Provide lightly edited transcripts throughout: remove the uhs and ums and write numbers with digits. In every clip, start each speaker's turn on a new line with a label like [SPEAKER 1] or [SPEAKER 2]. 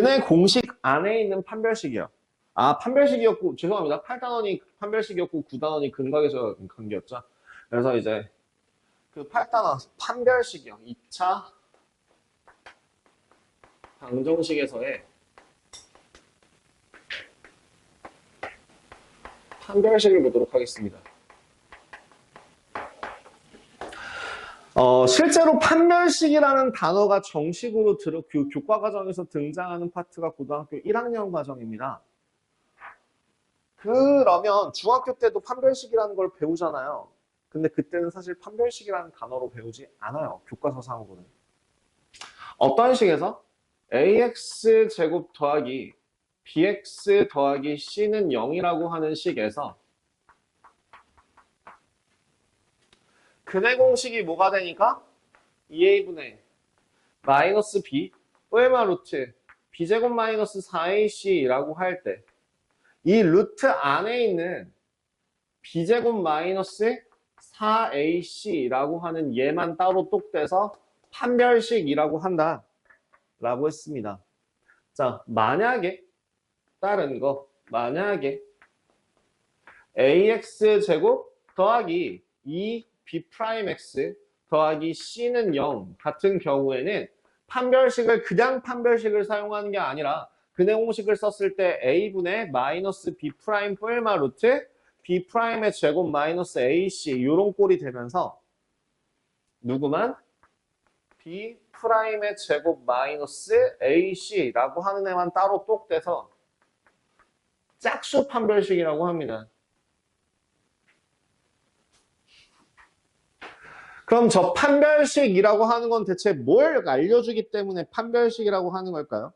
[SPEAKER 1] 근의 공식 안에 있는 판별식이요. 아, 판별식이었고, 죄송합니다. 8단원이 판별식이었고, 9단원이 근각에서 관계였죠. 그래서 이제 그 8단원 판별식이요. 2차 방정식에서의 판별식을 보도록 하겠습니다. 실제로 판별식이라는 단어가 정식으로 교과 과정에서 등장하는 파트가 고등학교 1학년 과정입니다. 그러면 중학교 때도 판별식이라는 걸 배우잖아요. 근데 그때는 사실 판별식이라는 단어로 배우지 않아요. 교과서상으로는. 어떤 식에서 ax 제곱 더하기 bx 더하기 c는 0이라고 하는 식에서 근의 공식이 뭐가 되니까? 2a분의 마이너스 b 얼마 루트 b제곱 마이너스 4ac라고 할 때 이 루트 안에 있는 b제곱 마이너스 4ac라고 하는 얘만 따로 똑 떼서 판별식이라고 한다 라고 했습니다. 자, 만약에 다른 거 만약에 ax제곱 더하기 2b'x 더하기 c는 0 같은 경우에는 판별식을 그냥 판별식을 사용하는 게 아니라 근의 공식을 썼을 때 a분의 마이너스 b' 뿔마 루트 b'의 제곱 마이너스 ac 이런 꼴이 되면서 누구만? b'의 제곱 마이너스 ac라고 하는 애만 따로 똑 떼서 짝수 판별식이라고 합니다. 그럼 저 판별식이라고 하는 건 대체 뭘 알려주기 때문에 판별식이라고 하는 걸까요?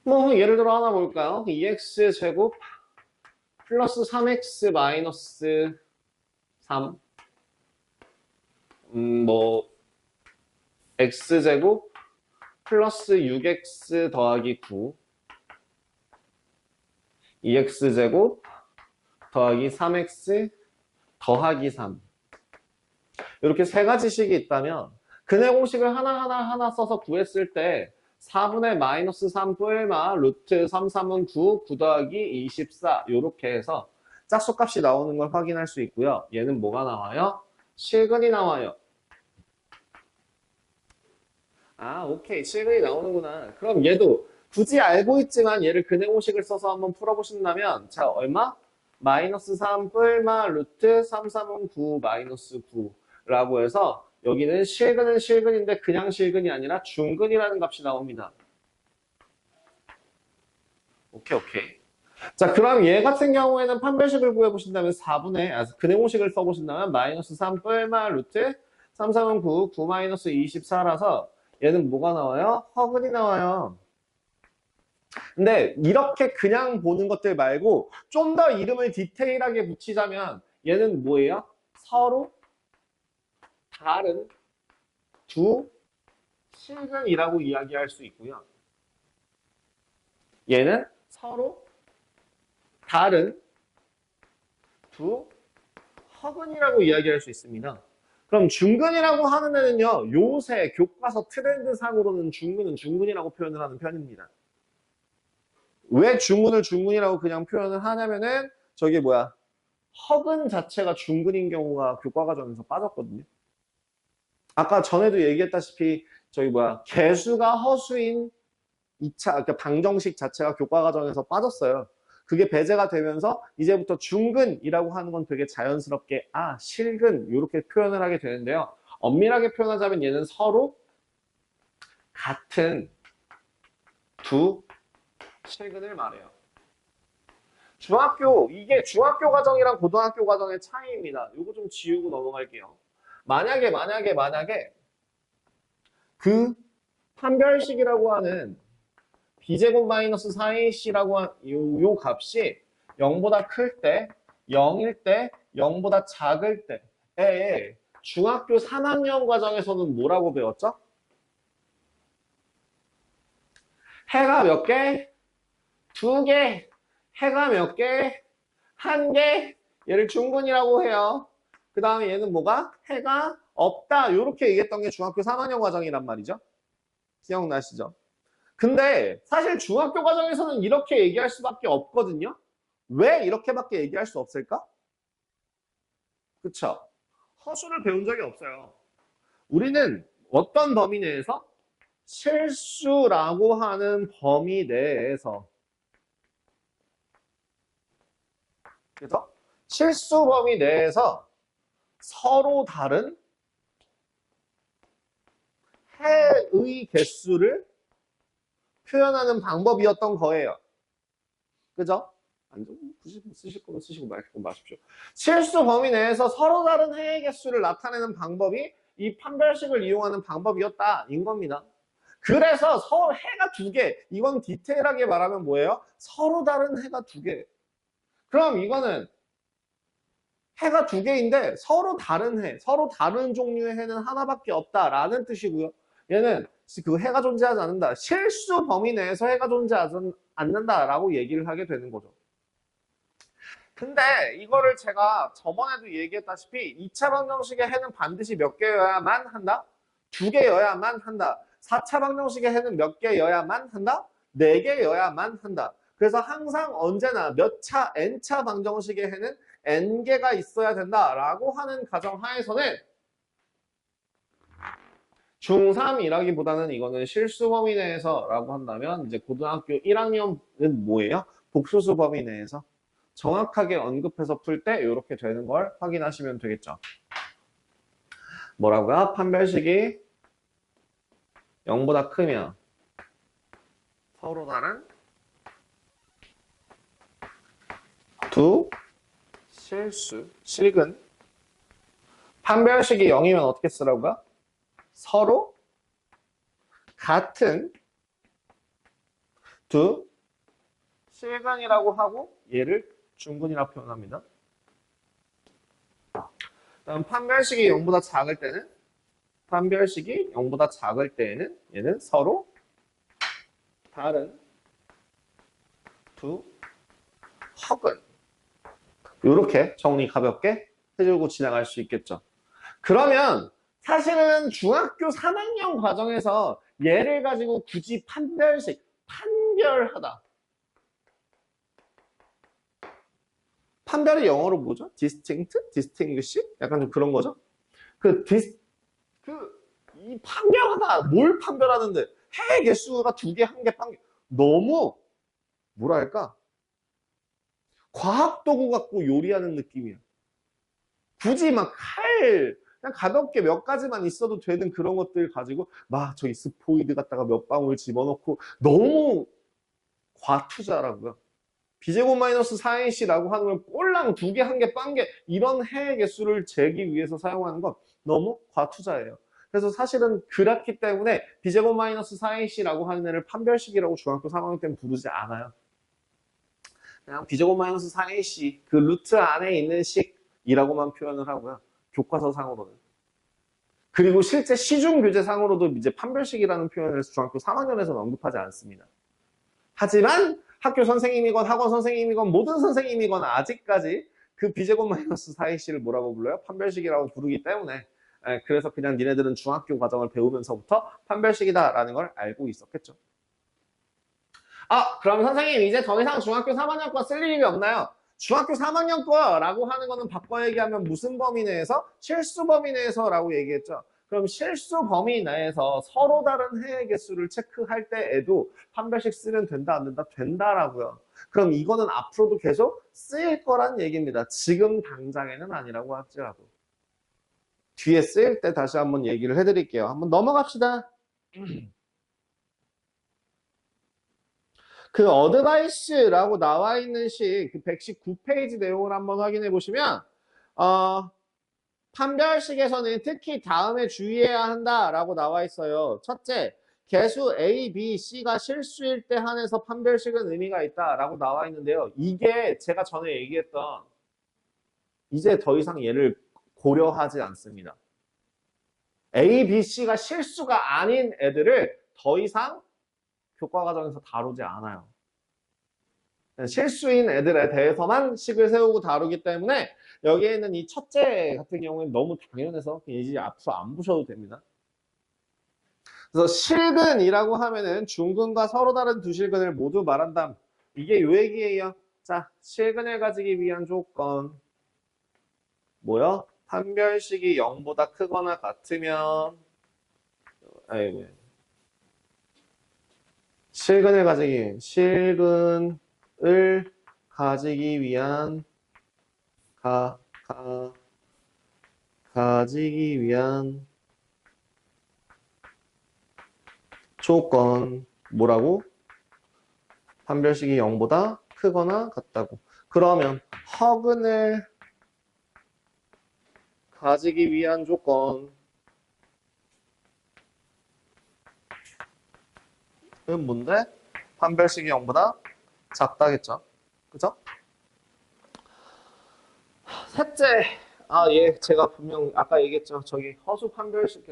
[SPEAKER 1] 뭐 예를 들어 하나 볼까요? 2x제곱 플러스 3x 마이너스 3 뭐 x제곱 플러스 6x 더하기 9 2x제곱 더하기 3x 더하기 3 이렇게 세 가지 식이 있다면 근의 공식을 하나 써서 구했을 때 4분의 마이너스 3 뿔마 루트 3, 3은 9, 9 더하기 24 이렇게 해서 짝수값이 나오는 걸 확인할 수 있고요. 얘는 뭐가 나와요? 실근이 나와요. 아, 오케이. 실근이 나오는구나. 그럼 얘도 굳이 알고 있지만 얘를 근의 공식을 써서 한번 풀어보신다면 자, 얼마? 마이너스 3 뿔마 루트 3, 3은 9 마이너스 9라고 해서 여기는 실근은 실근인데 그냥 실근이 아니라 중근이라는 값이 나옵니다. 오케이. 자, 그럼 얘 같은 경우에는 판별식을 구해보신다면 4분의, 근의 공식을 써보신다면 마이너스 3 뿔마 루트 3, 3은 9, 9 마이너스 24라서 얘는 뭐가 나와요? 허근이 나와요. 근데 이렇게 그냥 보는 것들 말고 좀 더 이름을 디테일하게 붙이자면 얘는 뭐예요? 서로 다른 두 실근이라고 이야기할 수 있고요. 얘는 서로 다른 두 허근이라고 이야기할 수 있습니다. 그럼 중근이라고 하는 애는요. 요새 교과서 트렌드상으로는 중근은 중근이라고 표현을 하는 편입니다. 왜 중근을 중근이라고 그냥 표현을 하냐면은 저게 뭐야? 허근 자체가 중근인 경우가 교과 과정에서 빠졌거든요. 아까 전에도 얘기했다시피 저기 뭐야? 개수가 허수인 2차 그러니까 방정식 자체가 교과 과정에서 빠졌어요. 그게 배제가 되면서 이제부터 중근이라고 하는 건 되게 자연스럽게 실근 이렇게 표현을 하게 되는데요. 엄밀하게 표현하자면 얘는 서로 같은 두 실근을 말해요. 이게 중학교 과정이랑 고등학교 과정의 차이입니다. 이거 좀 지우고 넘어갈게요. 만약에 그 판별식이라고 하는 b제곱 마이너스 4ac라고 한 요 값이 0보다 클 때, 0일 때, 0보다 작을 때에 중학교 3학년 과정에서는 뭐라고 배웠죠? 해가 몇 개? 2개. 해가 몇 개? 1개. 얘를 중근이라고 해요. 그 다음에 얘는 뭐가? 해가 없다. 이렇게 얘기했던 게 중학교 3학년 과정이란 말이죠. 기억나시죠? 근데 사실 중학교 과정에서는 이렇게 얘기할 수밖에 없거든요. 왜 이렇게밖에 얘기할 수 없을까? 그쵸? 허수를 배운 적이 없어요. 우리는 어떤 범위 내에서? 실수라고 하는 범위 내에서. 그래서 실수 범위 내에서 서로 다른 해의 개수를 표현하는 방법이었던 거예요. 그죠? 굳이 쓰실 거면 쓰시고 마십시오. 실수 범위 내에서 서로 다른 해의 개수를 나타내는 방법이 이 판별식을 이용하는 방법이었다. 인 겁니다. 그래서 해가 두 개. 이건 디테일하게 말하면 뭐예요? 서로 다른 해가 두 개. 그럼 이거는 해가 두 개인데 서로 다른 해, 서로 다른 종류의 해는 하나밖에 없다라는 뜻이고요. 얘는 그 해가 존재하지 않는다. 실수 범위 내에서 해가 존재하지 않는다라고 얘기를 하게 되는 거죠. 근데 이거를 제가 저번에도 얘기했다시피 2차 방정식의 해는 반드시 몇 개여야만 한다? 두 개여야만 한다. 4차 방정식의 해는 몇 개여야만 한다? 4개여야만 한다. 그래서 항상 언제나 몇 차, n차 방정식의 해는 n개가 있어야 된다라고 하는 가정하에서는 중3이라기보다는 이거는 실수 범위 내에서라고 한다면 이제 고등학교 1학년은 뭐예요? 복수수 범위 내에서 정확하게 언급해서 풀 때 이렇게 되는 걸 확인하시면 되겠죠. 뭐라고요? 판별식이 0보다 크면 서로 다른 두 실근 판별식이 0이면 어떻게 쓰라고요? 서로 같은 두 실근이라고 하고 얘를 중근이라고 표현합니다. 그럼 판별식이 0보다 작을 때는 얘는 서로 다른 두 허근. 이렇게 정리 가볍게 해주고 지나갈 수 있겠죠. 그러면 사실은 중학교 3학년 과정에서 얘를 가지고 굳이 판별하다. 판별이 영어로 뭐죠? distinct? distinguish? 약간 좀 그런 거죠? 이 판별하다. 뭘 판별하는데? 해 개수가 2개, 1개, 판별. 너무, 뭐랄까? 과학도구 갖고 요리하는 느낌이야. 굳이 막 그냥 가볍게 몇 가지만 있어도 되는 그런 것들 가지고, 저기 스포이드 갖다가 몇 방울 집어넣고, 너무 과투자라고요. B제곱 마이너스 4ac라고 하는 걸 꼴랑 2개, 1개, 빵개 이런 해의 개수를 재기 위해서 사용하는 건 너무 과투자예요. 그래서 사실은 그렇기 때문에 B제곱 마이너스 4ac라고 하는 애를 판별식이라고 중학교 3학년 때는 부르지 않아요. 그냥 B제곱 마이너스 4ac 그 루트 안에 있는 식이라고만 표현을 하고요. 교과서상으로는. 그리고 실제 시중교재상으로도 이제 판별식이라는 표현을 중학교 3학년에서는 언급하지 않습니다. 하지만 학교 선생님이건 학원 선생님이건 모든 선생님이건 아직까지 그 B제곱 마이너스 4ac를 뭐라고 불러요? 판별식이라고 부르기 때문에 그래서 그냥 니네들은 중학교 과정을 배우면서부터 판별식이다라는 걸 알고 있었겠죠. 그럼 선생님 이제 더 이상 중학교 3학년 거 쓸 일이 없나요? 중학교 3학년 거라고 하는 거는 바꿔 얘기하면 무슨 범위 내에서? 실수 범위 내에서라고 얘기했죠. 그럼 실수 범위 내에서 서로 다른 해의 개수를 체크할 때에도 판별식 쓰면 된다 안 된다? 된다라고요. 그럼 이거는 앞으로도 계속 쓰일 거란 얘기입니다. 지금 당장에는 아니라고 할지라도. 뒤에 쓰일 때 다시 한번 얘기를 해드릴게요. 한번 넘어갑시다. 그 어드바이스라고 나와 있는 그 119페이지 내용을 한번 확인해 보시면 판별식에서는 특히 다음에 주의해야 한다라고 나와 있어요. 첫째, 개수 A, B, C가 실수일 때 한해서 판별식은 의미가 있다라고 나와 있는데요. 이게 제가 전에 얘기했던 이제 더 이상 얘를 고려하지 않습니다. A, B, C가 실수가 아닌 애들을 더 이상 교과과정에서 다루지 않아요. 실수인 애들에 대해서만 식을 세우고 다루기 때문에 여기에는 이 첫째 같은 경우는 너무 당연해서 이제 앞으로 안 보셔도 됩니다. 그래서 실근이라고 하면은 중근과 서로 다른 두 실근을 모두 말한다. 이게 요 얘기예요. 자, 실근을 가지기 위한 조건. 뭐요? 판별식이 0보다 크거나 같으면 아이고. 실근을 가지기 위한 가지기 위한 조건 뭐라고? 판별식이 0보다 크거나 같다고. 그러면 허근을 가지기 위한 조건은 뭔데? 판별식이 0보다 작다겠죠. 그죠? 셋째, 제가 분명 아까 얘기했죠. 저기 허수 판별식,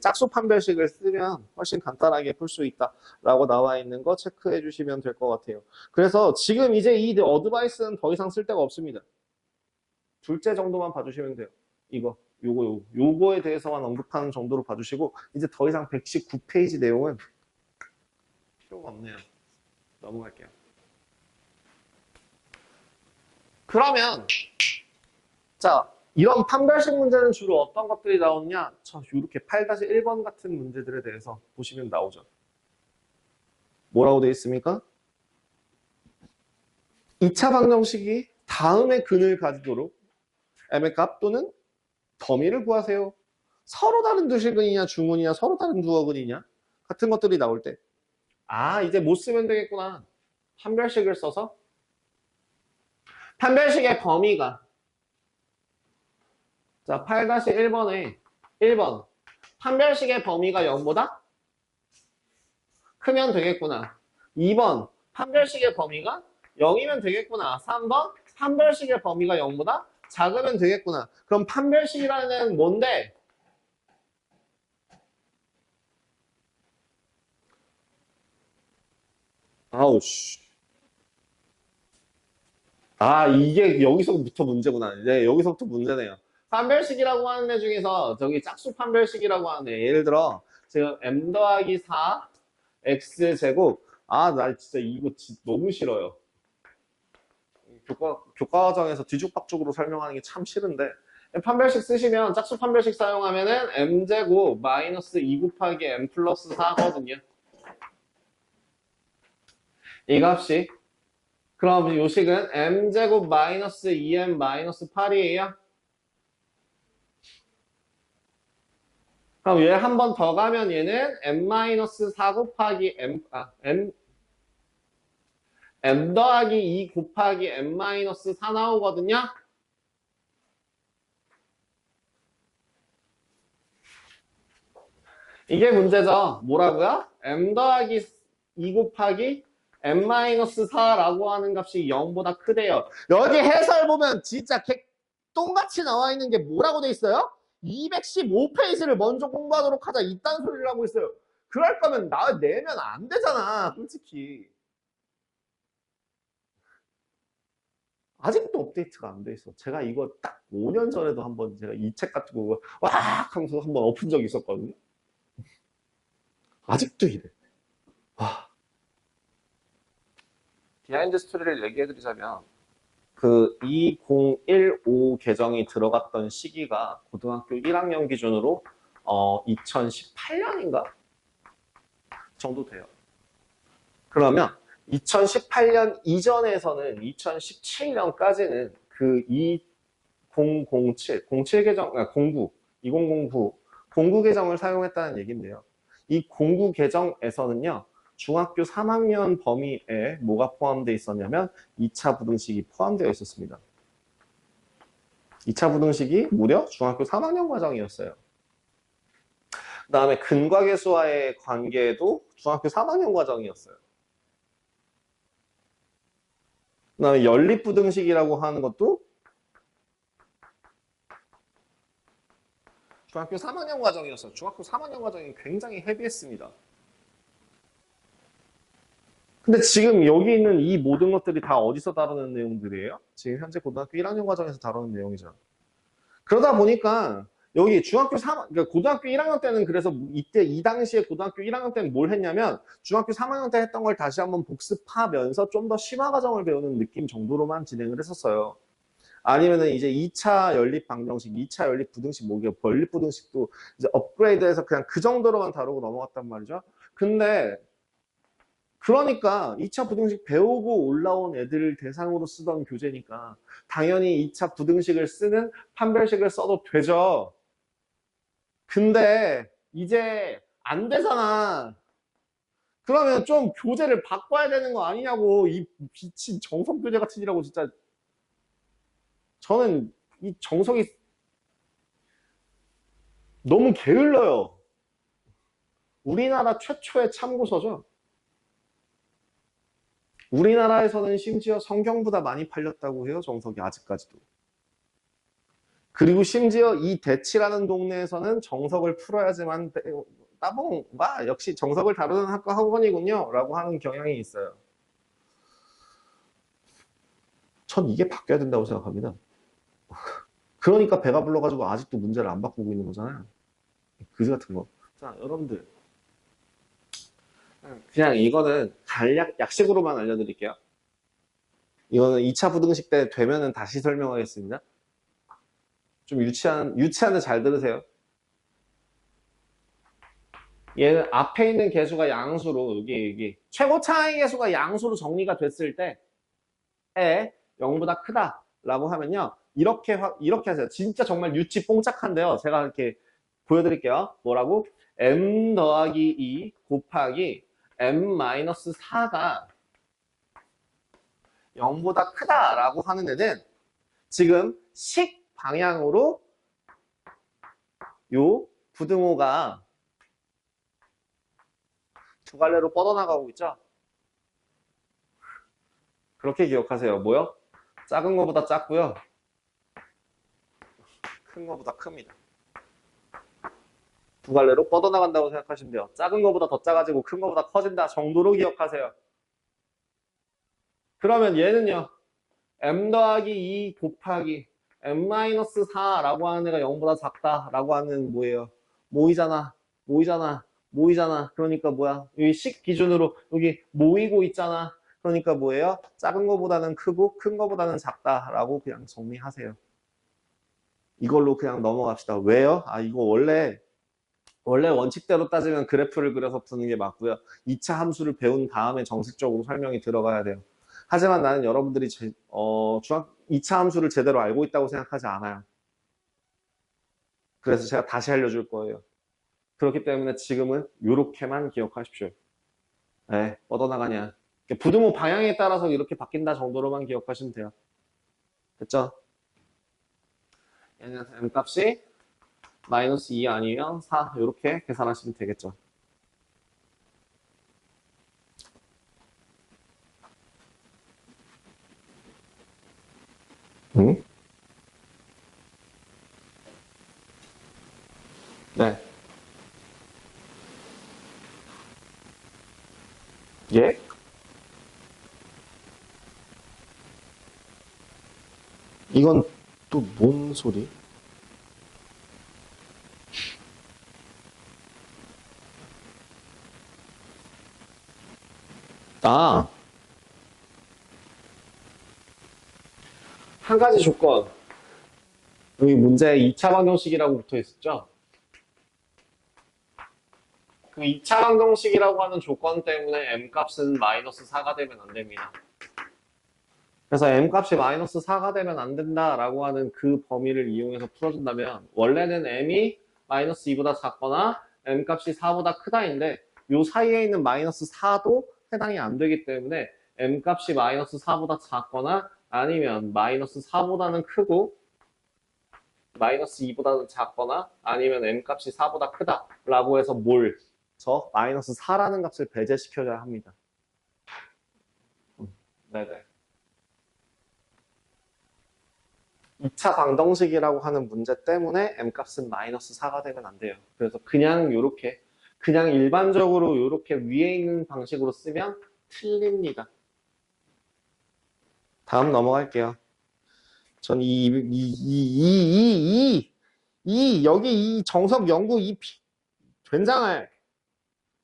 [SPEAKER 1] 짝수 판별식을 쓰면 훨씬 간단하게 풀 수 있다라고 나와 있는 거 체크해 주시면 될 것 같아요. 그래서 지금 이제 이 어드바이스는 더 이상 쓸 데가 없습니다. 둘째 정도만 봐주시면 돼요. 요거에 대해서만 언급하는 정도로 봐주시고, 이제 더 이상 119페이지 내용은 필요가 없네요. 넘어갈게요. 그러면, 자, 이런 판별식 문제는 주로 어떤 것들이 나오느냐? 이렇게 8-1번 같은 문제들에 대해서 보시면 나오죠. 뭐라고 되어 있습니까? 2차 방정식이 다음의 근을 가지도록 m의 값 또는 범위를 구하세요. 서로 다른 두 실근이냐 중근이냐 서로 다른 두 어근이냐 같은 것들이 나올 때 이제 못 쓰면 되겠구나. 판별식을 써서 판별식의 범위가 자 8-1번에 1번 판별식의 범위가 0보다 크면 되겠구나. 2번 판별식의 범위가 0이면 되겠구나. 3번 판별식의 범위가 0보다 작으면 되겠구나. 그럼 판별식이라는 뭔데? 아우씨. 이게 여기서부터 문제구나. 네, 여기서부터 문제네요. 판별식이라고 하는 애 중에서 저기 짝수 판별식이라고 하는 애. 예를 들어 지금 m 더하기 4 x제곱 나 진짜 이거 너무 싫어요. 교과과정에서 뒤죽박죽으로 설명하는 게 참 싫은데 판별식 쓰시면 짝수 판별식 사용하면은 m제곱 마이너스 2 곱하기 m 플러스 4거든요. 이 값이 그럼 요식은 m제곱 마이너스 2m 마이너스 8이에요. 그럼 얘 한 번 더 가면 얘는 m 마이너스 4 곱하기 m 더하기 2 곱하기 m 마이너스 4 나오거든요. 이게 문제죠. 뭐라고요? m 더하기 2 곱하기 m 마이너스 4라고 하는 값이 0보다 크대요. 여기 해설 보면 진짜 똥같이 나와 있는 게 뭐라고 돼 있어요? 215페이지를 먼저 공부하도록 하자 이딴 소리를 하고 있어요. 그럴 거면 내면 안 되잖아, 솔직히. 아직도 업데이트가 안 돼 있어. 제가 이거 딱 5년 전에도 한번 제가 이 책 같은 거 와 하면서 한번 엎은 적이 있었거든요. 아직도 이래. 와. 비하인드 스토리를 얘기해드리자면 그 2015 개정이 들어갔던 시기가 고등학교 1학년 기준으로 2018년인가 정도 돼요. 그러면 2018년 이전에서는 2017년까지는 그 07 개정, 09 개정을 사용했다는 얘기인데요. 이 09 개정에서는요, 중학교 3학년 범위에 뭐가 포함되어 있었냐면 2차 부등식이 포함되어 있었습니다. 2차 부등식이 무려 중학교 3학년 과정이었어요. 그 다음에 근과계수와의 관계도 중학교 3학년 과정이었어요. 그 다음에 연립부등식이라고 하는 것도 중학교 3학년 과정이었어요. 중학교 3학년 과정이 굉장히 헤비했습니다. 근데 지금 여기 있는 이 모든 것들이 다 어디서 다루는 내용들이에요? 지금 현재 고등학교 1학년 과정에서 다루는 내용이죠. 그러다 보니까 여기 중학교 3, 그러니까 고등학교 1학년 때는 그래서 이때 이 당시에 고등학교 1학년 때는 뭘 했냐면 중학교 3학년 때 했던 걸 다시 한번 복습하면서 좀 더 심화 과정을 배우는 느낌 정도로만 진행을 했었어요. 아니면은 이제 2차 연립 방정식, 2차 연립 부등식, 뭐 연립 부등식도 이제 업그레이드해서 그냥 그 정도로만 다루고 넘어갔단 말이죠. 근데 그러니까 2차 부등식 배우고 올라온 애들을 대상으로 쓰던 교재니까 당연히 2차 부등식을 쓰는 판별식을 써도 되죠. 근데 이제 안 되잖아. 그러면 좀 교재를 바꿔야 되는 거 아니냐고. 이 미친 정석 교재 같은 이라고 진짜. 저는 이 정석이 너무 게을러요. 우리나라 최초의 참고서죠. 우리나라에서는 심지어 성경보다 많이 팔렸다고 해요. 정석이 아직까지도. 그리고 심지어 이 대치라는 동네에서는 정석을 풀어야지만 따봉 와 역시 정석을 다루는 학과 학원이군요 라고 하는 경향이 있어요. 전 이게 바뀌어야 된다고 생각합니다. 그러니까 배가 불러가지고 아직도 문제를 안 바꾸고 있는 거잖아요. 그지 같은 거. 자, 여러분들 그냥 이거는 간략 약식으로만 알려드릴게요. 이거는 2차 부등식 때 되면은 다시 설명하겠습니다. 좀 유치한데 잘 들으세요. 얘는 앞에 있는 개수가 양수로 여기 최고 차이 개수가 양수로 정리가 됐을 때에 0보다 크다라고 하면요. 이렇게 하세요. 진짜 정말 유치 뽕짝한데요. 제가 이렇게 보여드릴게요. 뭐라고? m 더하기 2 곱하기 m-4가 0보다 크다라고 하는 애는 지금 식 방향으로 요 부등호가 두 갈래로 뻗어나가고 있죠? 그렇게 기억하세요. 뭐요? 작은 거보다 작고요. 큰 거보다 큽니다. 두 갈래로 뻗어나간다고 생각하시면 돼요. 작은 거보다 더 작아지고 큰 거보다 커진다 정도로 기억하세요. 그러면 얘는요. m 더하기 2 곱하기 m-4라고 하는 애가 0보다 작다라고 하는 뭐예요? 모이잖아. 모이잖아. 모이잖아. 그러니까 뭐야? 여기 식 기준으로 여기 모이고 있잖아. 그러니까 뭐예요? 작은 거보다는 크고 큰 거보다는 작다라고 그냥 정리하세요. 이걸로 그냥 넘어갑시다. 왜요? 아, 이거 원래 원칙대로 따지면 그래프를 그려서 푸는 게 맞고요. 2차 함수를 배운 다음에 정식적으로 설명이 들어가야 돼요. 하지만 나는 여러분들이 2차 함수를 제대로 알고 있다고 생각하지 않아요. 그래서 제가 다시 알려줄 거예요. 그렇기 때문에 지금은 이렇게만 기억하십시오. 네, 뻗어나가냐. 부등호 방향에 따라서 이렇게 바뀐다 정도로만 기억하시면 돼요. 됐죠? 얘는 m값이 마이너스 2 아니면 4 이렇게 계산하시면 되겠죠. 응? 네. 예? 이건 또 뭔 소리? 아, 한 가지 조건. 여기 문제에 2차 방정식이라고 붙어 있었죠? 그 2차 방정식이라고 하는 조건 때문에 m값은 마이너스 4가 되면 안 됩니다. 그래서 m값이 마이너스 4가 되면 안 된다라고 하는 그 범위를 이용해서 풀어준다면 원래는 m이 마이너스 2보다 작거나 m값이 4보다 크다인데 요 사이에 있는 마이너스 4도 해당이 안 되기 때문에 m값이 마이너스 4보다 작거나 아니면 마이너스 4보다는 크고 마이너스 2보다는 작거나 아니면 m값이 4보다 크다라고 해서 저 마이너스 4라는 값을 배제시켜줘야 합니다. 네네. 2차 방정식이라고 하는 문제 때문에 m값은 마이너스 4가 되면 안 돼요. 그래서 그냥 일반적으로 이렇게 위에 있는 방식으로 쓰면 틀립니다. 다음 넘어갈게요. 전 여기 이 정석 연구 된장할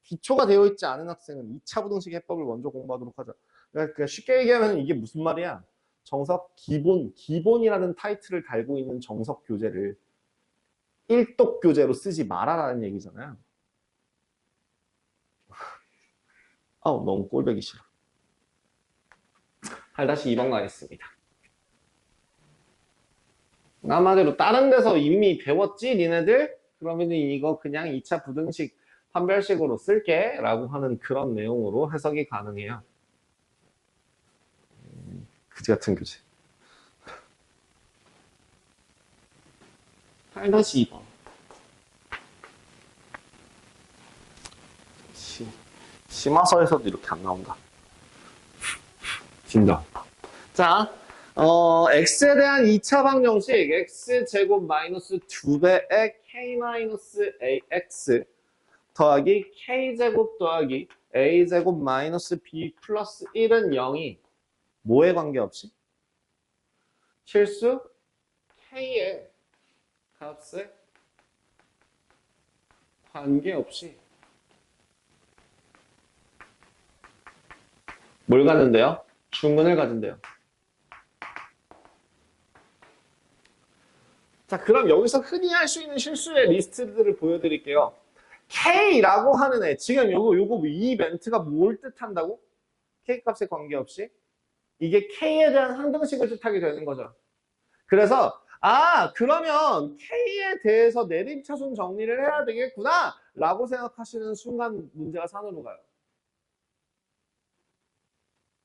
[SPEAKER 1] 기초가 되어 있지 않은 학생은 2차 부등식 해법을 먼저 공부하도록 하자. 그러니까 쉽게 얘기하면 이게 무슨 말이야? 정석 기본이라는 타이틀을 달고 있는 정석 교재를 1독 교재로 쓰지 말아라는 얘기잖아요. 아우, 너무 꼴보기 싫어. 8-2번 가겠습니다. 한마디로 다른 데서 이미 배웠지 니네들? 그러면 이거 그냥 2차 부등식 판별식으로 쓸게 라고 하는 그런 내용으로 해석이 가능해요. 그지 같은 교재. 8-2번. 심화서에서도 이렇게 안 나온다. 진짜. 자, x에 대한 2차 방정식 x제곱 마이너스 2배의 k-ax 더하기 k제곱 더하기 a제곱 마이너스 b 플러스 1은 0이 뭐에 관계없이? 실수 k의 값에 관계없이 뭘 갖는데요? 중근을 가진대요. 자, 그럼 여기서 흔히 할 수 있는 실수의 리스트들을 보여드릴게요. K라고 하는 애, 지금 요거 이 멘트가 뭘 뜻한다고? K 값에 관계없이? 이게 K에 대한 항등식을 뜻하게 되는 거죠. 그래서, 그러면 K에 대해서 내림차순 정리를 해야 되겠구나! 라고 생각하시는 순간 문제가 산으로 가요.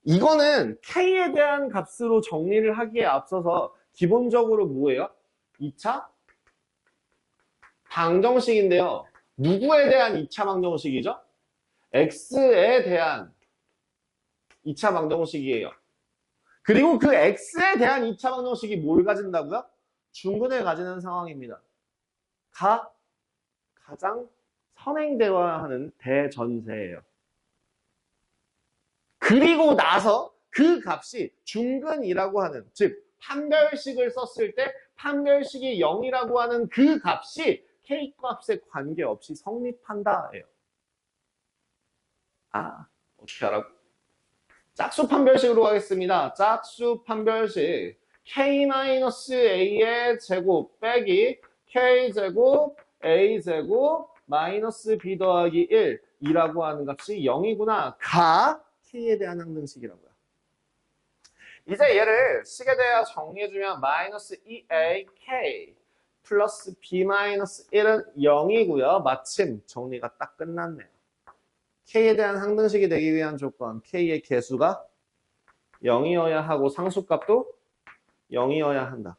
[SPEAKER 1] 이거는 K에 대한 값으로 정리를 하기에 앞서서 기본적으로 뭐예요? 2차 방정식인데요. 누구에 대한 2차 방정식이죠? X에 대한 2차 방정식이에요. 그리고 그 X에 대한 2차 방정식이 뭘 가진다고요? 중근을 가지는 상황입니다. 가장 선행되어야 하는 대전제예요. 그리고 나서 그 값이 중근이라고 하는, 즉 판별식을 썼을 때 판별식이 0이라고 하는 그 값이 K값에 관계없이 성립한다예요. 어떻게 하라고? 짝수 판별식으로 가겠습니다. 짝수 판별식 K-A의 제곱 빼기 K제곱 A제곱 마이너스 B 더하기 1이라고 하는 값이 0이구나. K에 대한 항등식이라고요. 이제 얘를 식에 대하여 정리해주면 마이너스 2AK 플러스 B 마이너스 1은 0이고요. 마침 정리가 딱 끝났네요. K에 대한 항등식이 되기 위한 조건, K의 개수가 0이어야 하고 상수값도 0이어야 한다.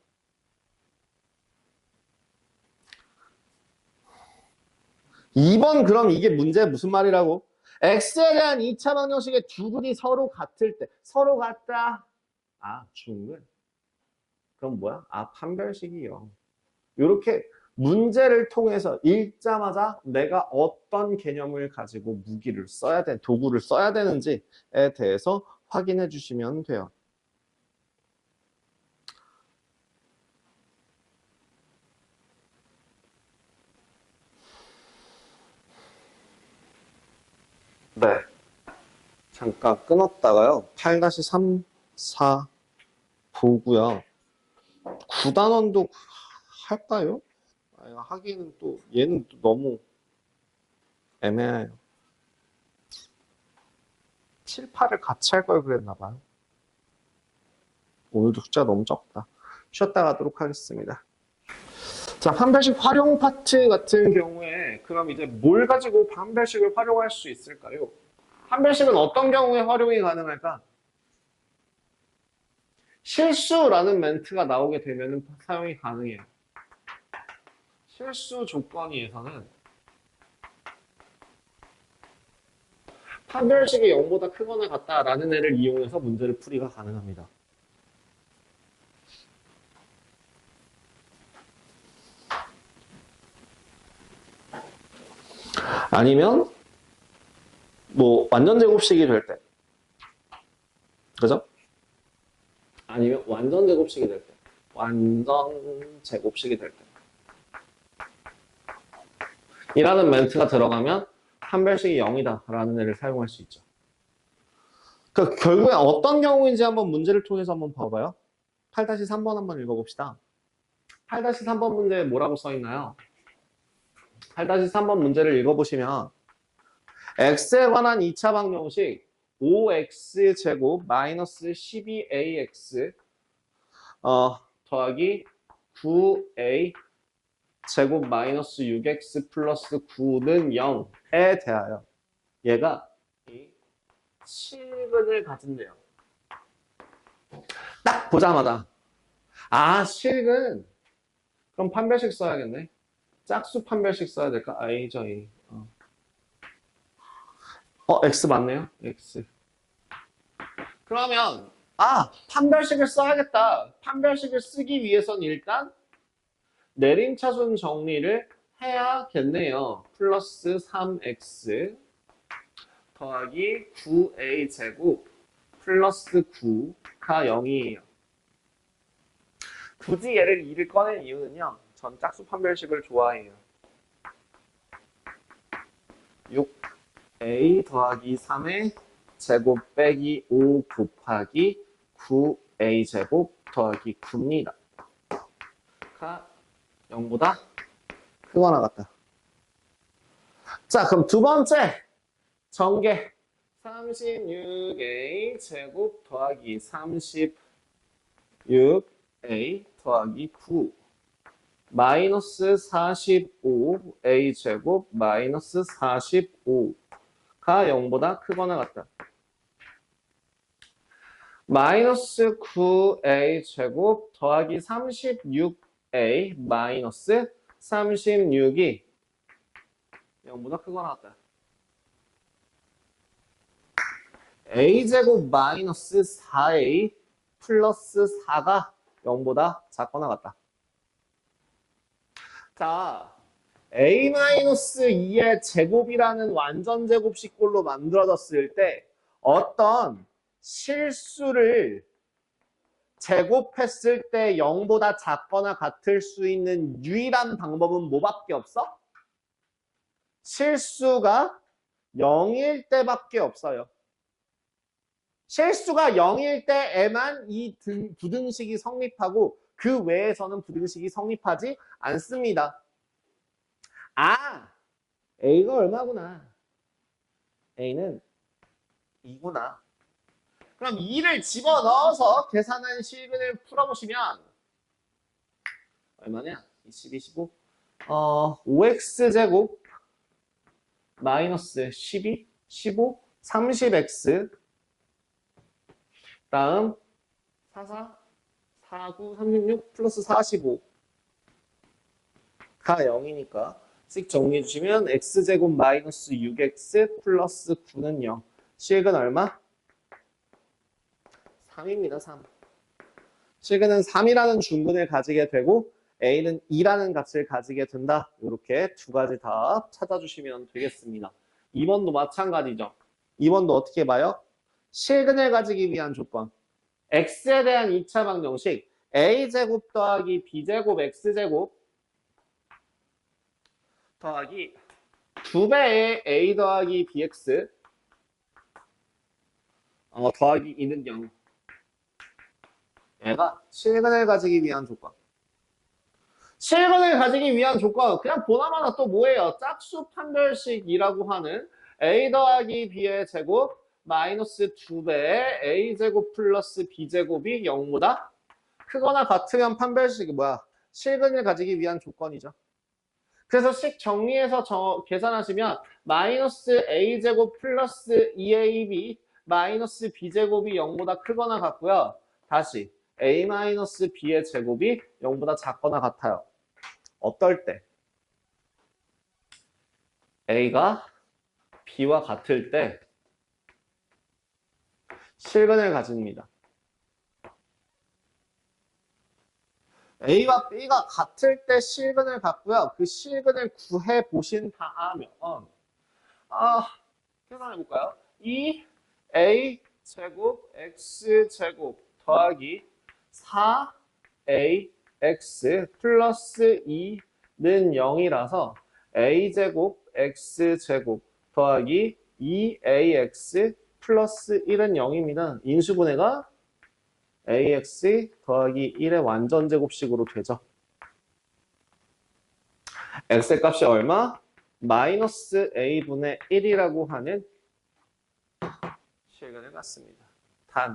[SPEAKER 1] 이번 그럼 이게 문제 무슨 말이라고? X에 대한 2차 방정식의 두 근이 서로 같을 때 서로 같다. 중근. 그럼 뭐야? 판별식이요. 이렇게 문제를 통해서 읽자마자 내가 어떤 개념을 가지고 무기를 써야 돼, 도구를 써야 되는지에 대해서 확인해 주시면 돼요. 네. 잠깐 끊었다가요. 8-3, 4 보고요. 9단원도 할까요? 하기는 또 얘는 또 너무 애매해요. 7, 8을 같이 할 걸 그랬나 봐요. 오늘도 숫자가 너무 적다. 쉬었다 가도록 하겠습니다. 자, 판별식 활용 파트 같은 경우에 그럼 이제 뭘 가지고 판별식을 활용할 수 있을까요? 판별식은 어떤 경우에 활용이 가능할까? 실수라는 멘트가 나오게 되면 사용이 가능해요. 실수 조건위에서는 판별식이 0보다 크거나 같다라는 애를 이용해서 문제를 풀이가 가능합니다. 아니면 뭐 완전 제곱식이 될 때 그죠? 아니면 완전 제곱식이 될 때. 완전 제곱식이 될 때. 이라는 멘트가 들어가면 판별식이 0이다 라는 애를 사용할 수 있죠. 그 결국에 어떤 경우인지 한번 문제를 통해서 한번 봐봐요. 8-3번 한번 읽어봅시다. 8-3번 문제에 뭐라고 써있나요? 8-3번 문제를 읽어보시면 x에 관한 2차 방정식 5x제곱 마이너스 12ax 더하기 9a 제곱 마이너스 6x 플러스 9는 0에 대하여 얘가 이 실근을 가진대요. 딱 보자마자 아 실근 그럼 판별식 써야겠네. 짝수 판별식 써야 될까? A죠 A. X 맞네요. X. 그러면 판별식을 써야겠다. 판별식을 쓰기 위해선 일단 내림차순 정리를 해야겠네요. 플러스 3x 더하기 9a 제곱 플러스 9가 0이에요. 굳이 얘를 2를 꺼낸 이유는요. 전 짝수 판별식을 좋아해요. 6a 더하기 3의 제곱 빼기 5 곱하기 9a 제곱 더하기 9입니다. 가 0보다 크거나 같다. 자, 그럼 두 번째 전개 36a 제곱 더하기 36a 더하기 9 마이너스 45a 제곱 마이너스 45가 0보다 크거나 같다. 마이너스 9a 제곱 더하기 36a 마이너스 36이 0보다 크거나 같다. a제곱 마이너스 4a 플러스 4가 0보다 작거나 같다. 자, a-2의 제곱이라는 완전 제곱식꼴로 만들어졌을 때 어떤 실수를 제곱했을 때 0보다 작거나 같을 수 있는 유일한 방법은 뭐밖에 없어? 실수가 0일 때밖에 없어요. 실수가 0일 때에만 이 부등식이 성립하고 그 외에서는 부등식이 성립하지 않습니다. A가 얼마구나. A는 2구나. 그럼 2를 집어넣어서 계산한 실근을 풀어보시면 얼마냐? 20, 25 5x제곱 마이너스 12, 15, 30x 다음 44, 49, 36 플러스 45가 0이니까 씩 정리해 주시면 x제곱 마이너스 6x 플러스 9는 0. 실근 얼마? 3입니다. 3. 실근은 3이라는 중근을 가지게 되고 a는 2라는 값을 가지게 된다. 이렇게 두 가지 다 찾아주시면 되겠습니다. 2번도 마찬가지죠. 2번도 어떻게 봐요? 실근을 가지기 위한 조건. x에 대한 2차 방정식 a제곱 더하기 b제곱 x제곱 더하기 2배의 a 더하기 bx 더하기 2는 0. 얘가 실근을 가지기 위한 조건. 실근을 가지기 위한 조건 그냥 보나마나 또 뭐예요? 짝수 판별식이라고 하는 a 더하기 b의 제곱 마이너스 2배의 a제곱 플러스 b제곱이 0보다 크거나 같으면 판별식이 뭐야? 실근을 가지기 위한 조건이죠. 그래서 식 정리해서 계산하시면 마이너스 a제곱 플러스 2ab 마이너스 b제곱이 0보다 크거나 같고요. 다시 a 마이너스 b의 제곱이 0보다 작거나 같아요. 어떨 때? a가 b와 같을 때 실근을 가집니다. A와 B가 같을 때 실근을 갖고요. 그 실근을 구해 보신 다음에 계산해 볼까요? 이 A 제곱 x 제곱 더하기 4ax 플러스 2는 0이라서 a 제곱 x 제곱 더하기 2ax 플러스 1은 0입니다. 인수분해가 ax 더하기 1의 완전 제곱식으로 되죠. x의 값이 얼마? 마이너스 a분의 1이라고 하는 실근을 갖습니다. 단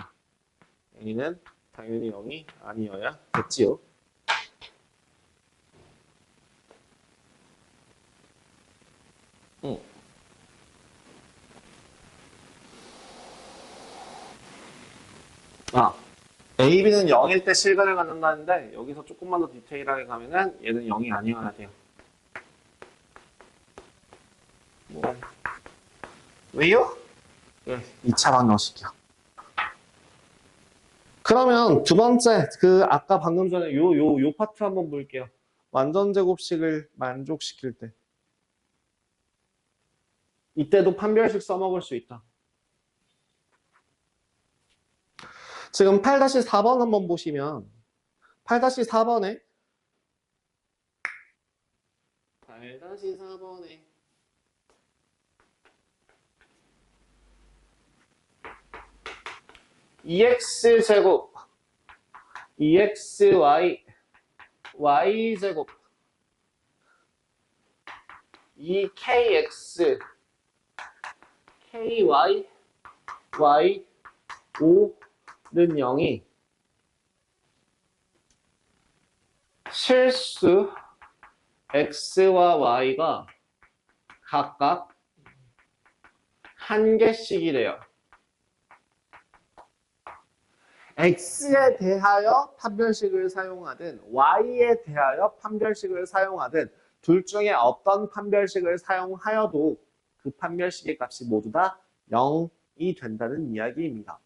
[SPEAKER 1] a는 당연히 0이 아니어야 됐지요. A, B는 0일 때 실근을 갖는다는데 여기서 조금만 더 디테일하게 가면은 얘는 0이 아니어야 돼요. 왜요? 예, 2차 방정식이요. 그러면 두 번째, 아까 방금 전에 요 파트 한번 볼게요. 완전 제곱식을 만족시킬 때. 이때도 판별식 써먹을 수 있다. 지금 8-4번 한번 보시면 8-4번에 8-4번에 2x 제곱 2xy y제곱 2kx ky y 5는 0이 실수 x와 y가 각각 한 개씩이래요. x에 대하여 판별식을 사용하든 y에 대하여 판별식을 사용하든 둘 중에 어떤 판별식을 사용하여도 그 판별식의 값이 모두 다 0이 된다는 이야기입니다.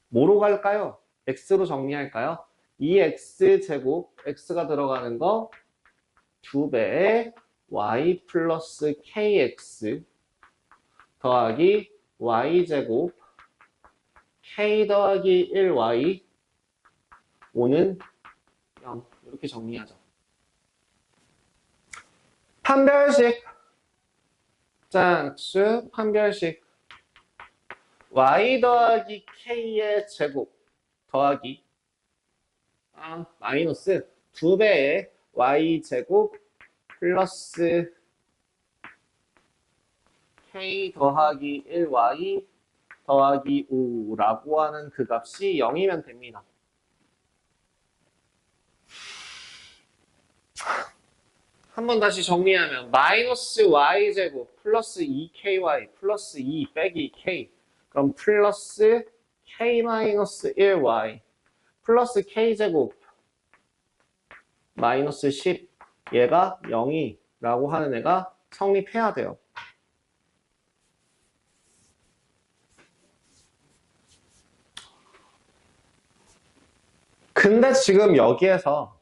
[SPEAKER 1] 뭐로 갈까요? x로 정리할까요? 2x제곱 x가 들어가는 거 2배의 y 플러스 kx 더하기 y제곱 k 더하기 1y 5는 0 이렇게 정리하죠. 판별식 짝수 판별식 y 더하기 k의 제곱 더하기 마이너스 2배의 y제곱 플러스 k 더하기 1y 더하기 5라고 하는 그 값이 0이면 됩니다. 한번 다시 정리하면 마이너스 y제곱 플러스 2ky 플러스 2 빼기 k 그럼 플러스 k 마이너스 1y 플러스 k제곱 마이너스 10 얘가 0이라고 하는 애가 성립해야 돼요. 근데 지금 여기에서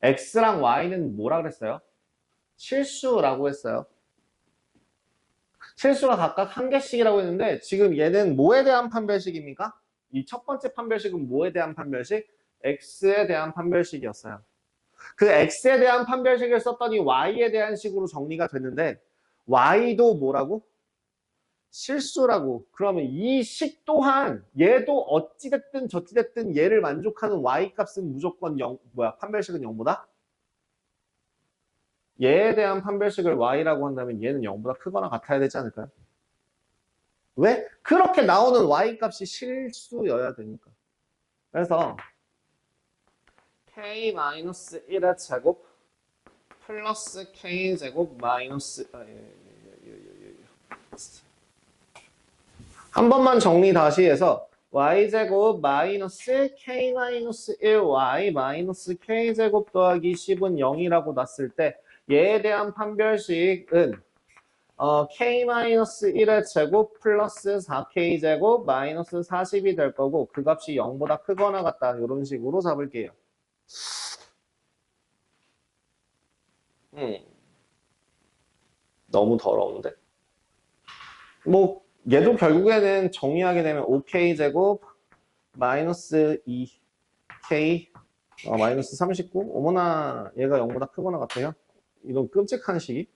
[SPEAKER 1] x랑 y는 뭐라 그랬어요? 실수라고 했어요. 실수가 각각 한 개씩이라고 했는데 지금 얘는 뭐에 대한 판별식입니까? 이 첫 번째 판별식은 뭐에 대한 판별식? x에 대한 판별식이었어요. 그 x에 대한 판별식을 썼더니 y에 대한 식으로 정리가 됐는데 y도 뭐라고? 실수라고. 그러면 이 식 또한 얘도 어찌됐든 저찌됐든 얘를 만족하는 y 값은 무조건 0, 판별식은 0보다? 얘에 대한 판별식을 y라고 한다면 얘는 0보다 크거나 같아야 되지 않을까요? 왜? 그렇게 나오는 y 값이 실수여야 되니까. 그래서 k-1의 제곱 플러스 k제곱 마이너스 한 번만 정리 다시 해서 y제곱 마이너스 k-1y 마이너스 k제곱 더하기 10은 0이라고 놨을 때 얘에 대한 판별식은 k-1의 제곱 플러스 4k제곱 마이너스 40이 될 거고 그 값이 0보다 크거나 같다 이런 식으로 잡을게요. 너무 더러운데? 뭐 얘도 결국에는 정리하게 되면 5K제곱 마이너스 2K 마이너스 39? 어머나 얘가 0보다 크거나 같아요. 이런 끔찍한 식이.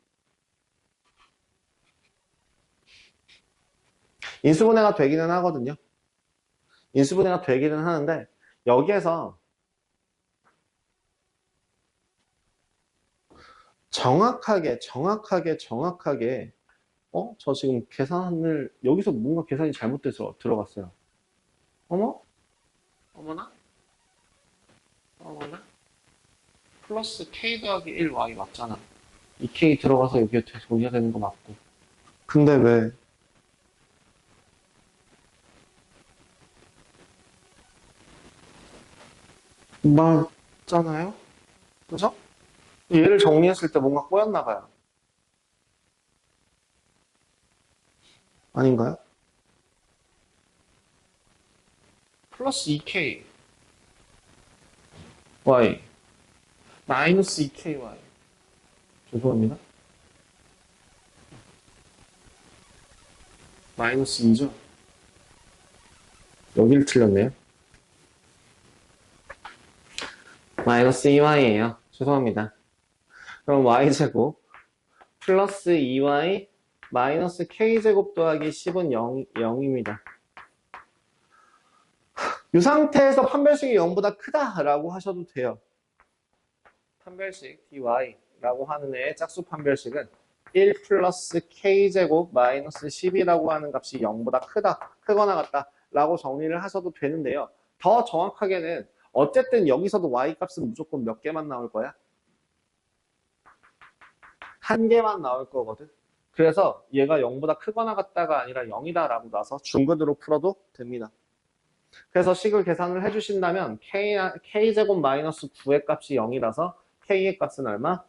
[SPEAKER 1] 인수분해가 되기는 하거든요. 인수분해가 되기는 하는데 여기에서 정확하게 저 지금 계산을 여기서 뭔가 계산이 잘못돼서 들어갔어요. 어머? 어머나? 어머나? 플러스 K 더하기 1Y 맞잖아. 이 K 들어가서 여기에 동의가 되는 거 맞고. 근데 왜? 맞잖아요? 그죠? 얘를 정리했을 때 뭔가 꼬였나 봐요. 아닌가요? 플러스 2K Y 마이너스 2KY 죄송합니다. 마이너스 2죠? 여길 틀렸네요. 마이너스 2Y예요. 죄송합니다. 그럼 Y제곱 플러스 2Y 마이너스 K제곱 더하기 10은 0입니다. 이 상태에서 판별식이 0보다 크다라고 하셔도 돼요. 판별식 dy라고 하는 애의 짝수 판별식은 1 플러스 k제곱 마이너스 10이라고 하는 값이 0보다 크거나 같다 라고 정리를 하셔도 되는데요. 더 정확하게는 어쨌든 여기서도 y 값은 무조건 몇 개만 나올 거야? 한 개만 나올 거거든. 그래서 얘가 0보다 크거나 같다가 아니라 0이다 라고 나서 중근으로 풀어도 됩니다. 그래서 식을 계산을 해주신다면 k제곱 마이너스 9의 값이 0이라서 k의 값은 얼마?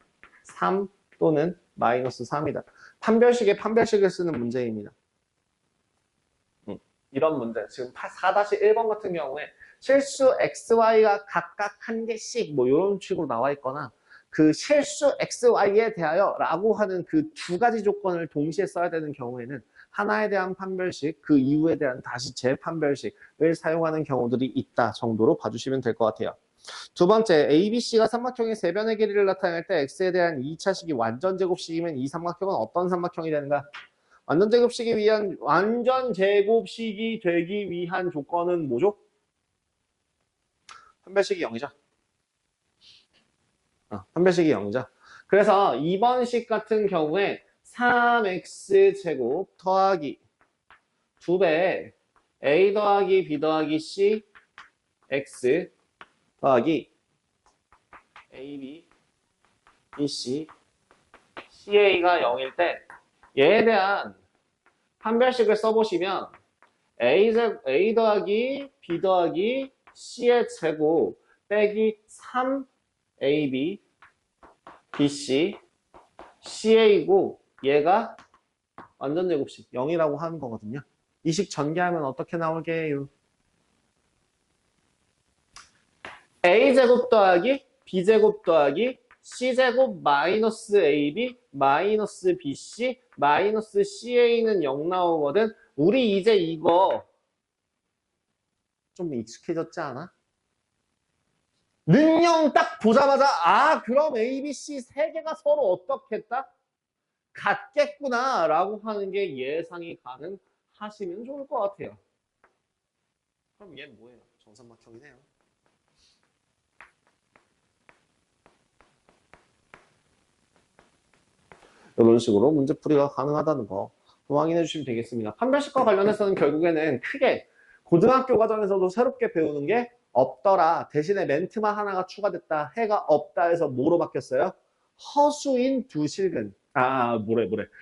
[SPEAKER 1] 3 또는 마이너스 3이다. 판별식을 쓰는 문제입니다. 이런 문제. 지금 4-1번 같은 경우에 실수 xy가 각각 한 개씩 뭐 이런 식으로 나와 있거나 그 실수 xy에 대하여 라고 하는 그 두 가지 조건을 동시에 써야 되는 경우에는 하나에 대한 판별식, 그 이후에 대한 다시 재판별식을 사용하는 경우들이 있다 정도로 봐주시면 될 것 같아요. 두 번째, ABC가 삼각형의 세변의 길이를 나타낼 때 X에 대한 2차식이 완전 제곱식이면 이 삼각형은 어떤 삼각형이 되는가? 완전 제곱식이 되기 위한 조건은 뭐죠? 판별식이 0이죠. 판별식이 0이죠. 그래서 2번 식 같은 경우에 3x제곱 더하기 2배 a 더하기 b 더하기 c x 더하기 ab bc ca가 0일 때 얘에 대한 판별식을 써보시면 a 더하기 b 더하기 c의 제곱 빼기 3ab bc ca이고 얘가 완전 제곱식 0이라고 하는 거거든요. 이 식 전개하면 어떻게 나올게요? a제곱 더하기 b제곱 더하기 c제곱 마이너스 ab 마이너스 bc 마이너스 ca는 0 나오거든. 우리 이제 이거 좀 익숙해졌지 않아? 능령 딱 보자마자 그럼 a, b, c 세 개가 서로 어떻겠다? 같겠구나 라고 하는 게 예상이 가능하시면 좋을 것 같아요. 그럼 얘 뭐예요? 정삼각형이네요. 이런 식으로 문제풀이가 가능하다는 거 확인해 주시면 되겠습니다. 판별식과 관련해서는 결국에는 크게 고등학교 과정에서도 새롭게 배우는 게 없더라. 대신에 멘트만 하나가 추가됐다. 해가 없다 해서 뭐로 바뀌었어요? 허수인 두 실근.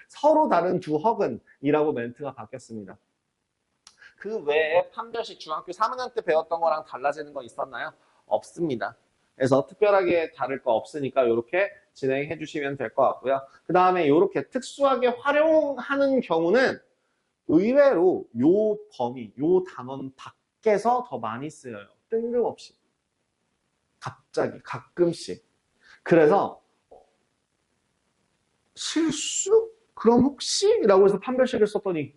[SPEAKER 1] 서로 다른 두 허근이라고 멘트가 바뀌었습니다. 그 외에 판별식 중학교 3학년 때 배웠던 거랑 달라지는 거 있었나요? 없습니다. 그래서 특별하게 다를 거 없으니까 이렇게 진행해 주시면 될 것 같고요. 그 다음에 이렇게 특수하게 활용하는 경우는 의외로 요 범위, 요 단원 밖에서 더 많이 쓰여요. 뜬금없이. 갑자기, 가끔씩. 그래서 실수? 그럼 혹시? 라고 해서 판별식을 썼더니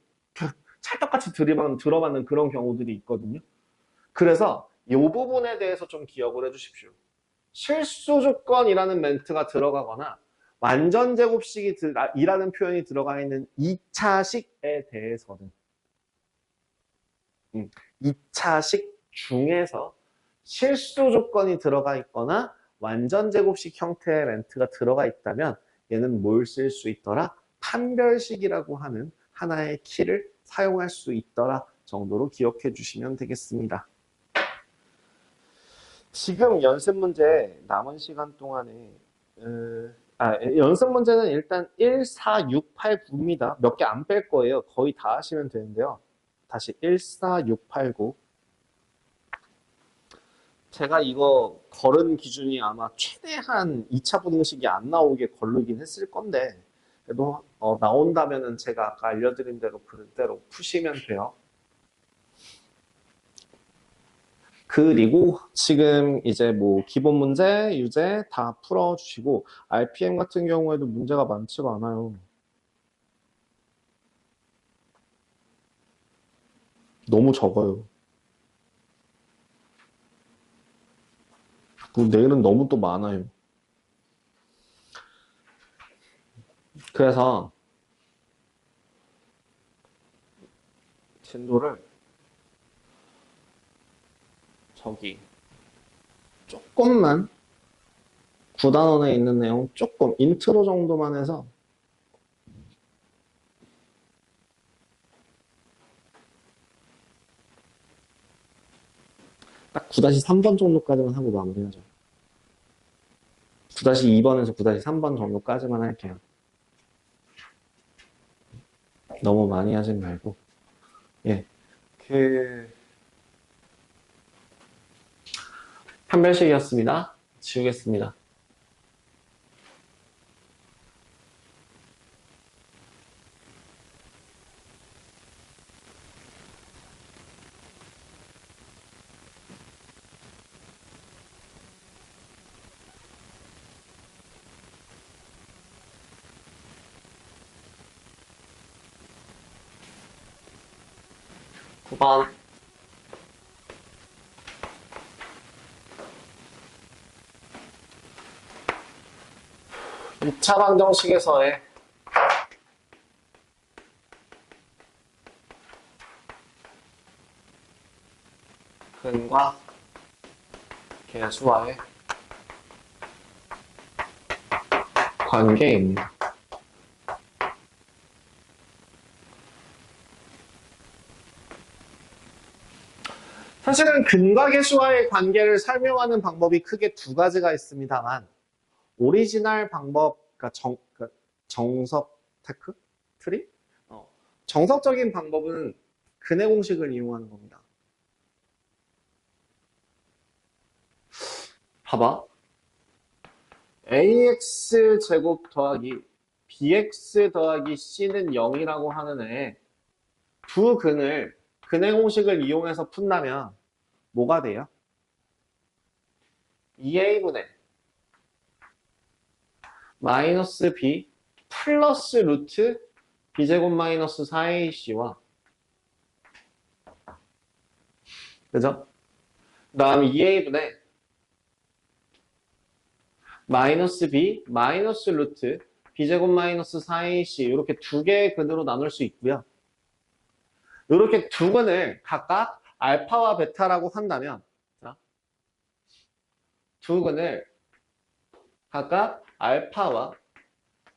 [SPEAKER 1] 찰떡같이 들어맞는 그런 경우들이 있거든요. 그래서 이 부분에 대해서 좀 기억을 해주십시오. 실수 조건이라는 멘트가 들어가거나 완전 제곱식이라는 표현이 들어가 있는 2차식에 대해서는 2차식 중에서 실수 조건이 들어가 있거나 완전 제곱식 형태의 멘트가 들어가 있다면 얘는 뭘 쓸 수 있더라? 판별식이라고 하는 하나의 키를 사용할 수 있더라 정도로 기억해 주시면 되겠습니다. 지금 연습 문제 남은 시간 동안에 연습 문제는 일단 1, 4, 6, 8, 9입니다. 몇 개 안 뺄 거예요. 거의 다 하시면 되는데요. 다시 1, 4, 6, 8, 9. 제가 이거 걸은 기준이 아마 최대한 2차 분식이 안 나오게 걸르긴 했을 건데 그래도 나온다면은 제가 아까 알려드린 대로 그대로 푸시면 돼요. 그리고 지금 이제 뭐 기본 문제, 유제 다 풀어주시고 RPM 같은 경우에도 문제가 많지가 않아요. 너무 적어요. 내일은 너무 또 많아요. 그래서 진도를 저기 조금만 9단원에 있는 내용 조금 인트로 정도만 해서 딱 9-3번 정도까지만 하고 마무리하죠. 9-2번에서 9-3번 정도까지만 할게요. 너무 많이 하진 말고. 예. 판별식이었습니다. 지우겠습니다. 구 번 2차 방정식에서의 근과 계수와의 관계입니다. 사실은 근과 계수와의 관계를 설명하는 방법이 크게 두 가지가 있습니다만 오리지널 방법, 그러니까 정석 테크? 트리? 정석적인 방법은 근의 공식을 이용하는 겁니다. 봐봐. ax 제곱 더하기 bx 더하기 c는 0이라고 하는 애 두 근을 근의 공식을 이용해서 푼다면 뭐가 돼요? 2a분의 마이너스 b 플러스 루트 b제곱 마이너스 4ac와 그죠? 그 다음 2a분의 마이너스 b 마이너스 루트 b제곱 마이너스 4ac 이렇게 두 개의 근으로 나눌 수 있고요. 이렇게 두 근을 각각 알파와 베타라고 한다면 두 근을 각각 알파와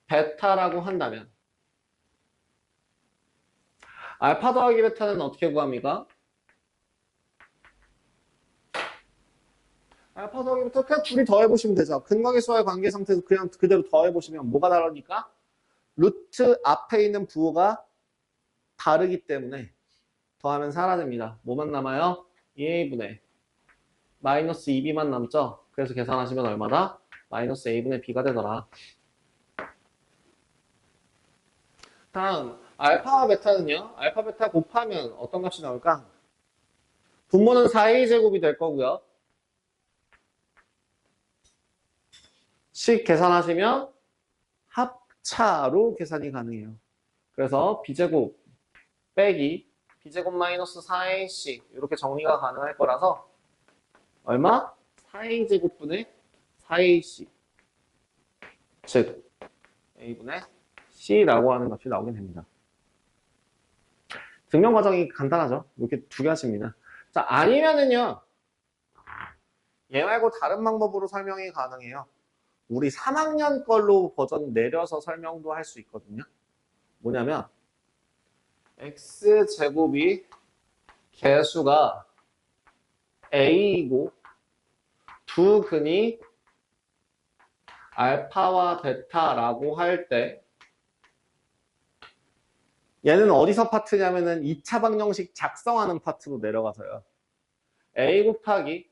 [SPEAKER 1] 베타라고 한다면 알파 더하기 베타는 어떻게 구합니까? 알파 더하기 베타 그냥 둘이 더해보시면 되죠. 근각의수와의 관계 상태에서 그냥 그대로 더해보시면 뭐가 다르니까? 루트 앞에 있는 부호가 다르기 때문에 더하면 사라집니다. 뭐만 남아요? 2a분의 마이너스 2b만 남죠? 그래서 계산하시면 얼마다? 마이너스 a분의 b가 되더라. 다음 알파와 베타는요. 알파 베타 곱하면 어떤 값이 나올까? 분모는 4a 제곱이 될 거고요. 식 계산하시면 합차로 계산이 가능해요. 그래서 b제곱 빼기 b제곱 마이너스 4ac 이렇게 정리가 가능할 거라서 얼마? 4a제곱분의 4ac 즉 a분의 c라고 하는 값이 나오게 됩니다. 증명 과정이 간단하죠. 이렇게 두 가지입니다. 자, 아니면은요. 얘 말고 다른 방법으로 설명이 가능해요. 우리 3학년 걸로 버전 내려서 설명도 할 수 있거든요. 뭐냐면 x제곱이 개수가 a이고 두 근이 알파와 베타라고 할 때 얘는 어디서 파트냐면은 2차 방정식 작성하는 파트로 내려가서요. a 곱하기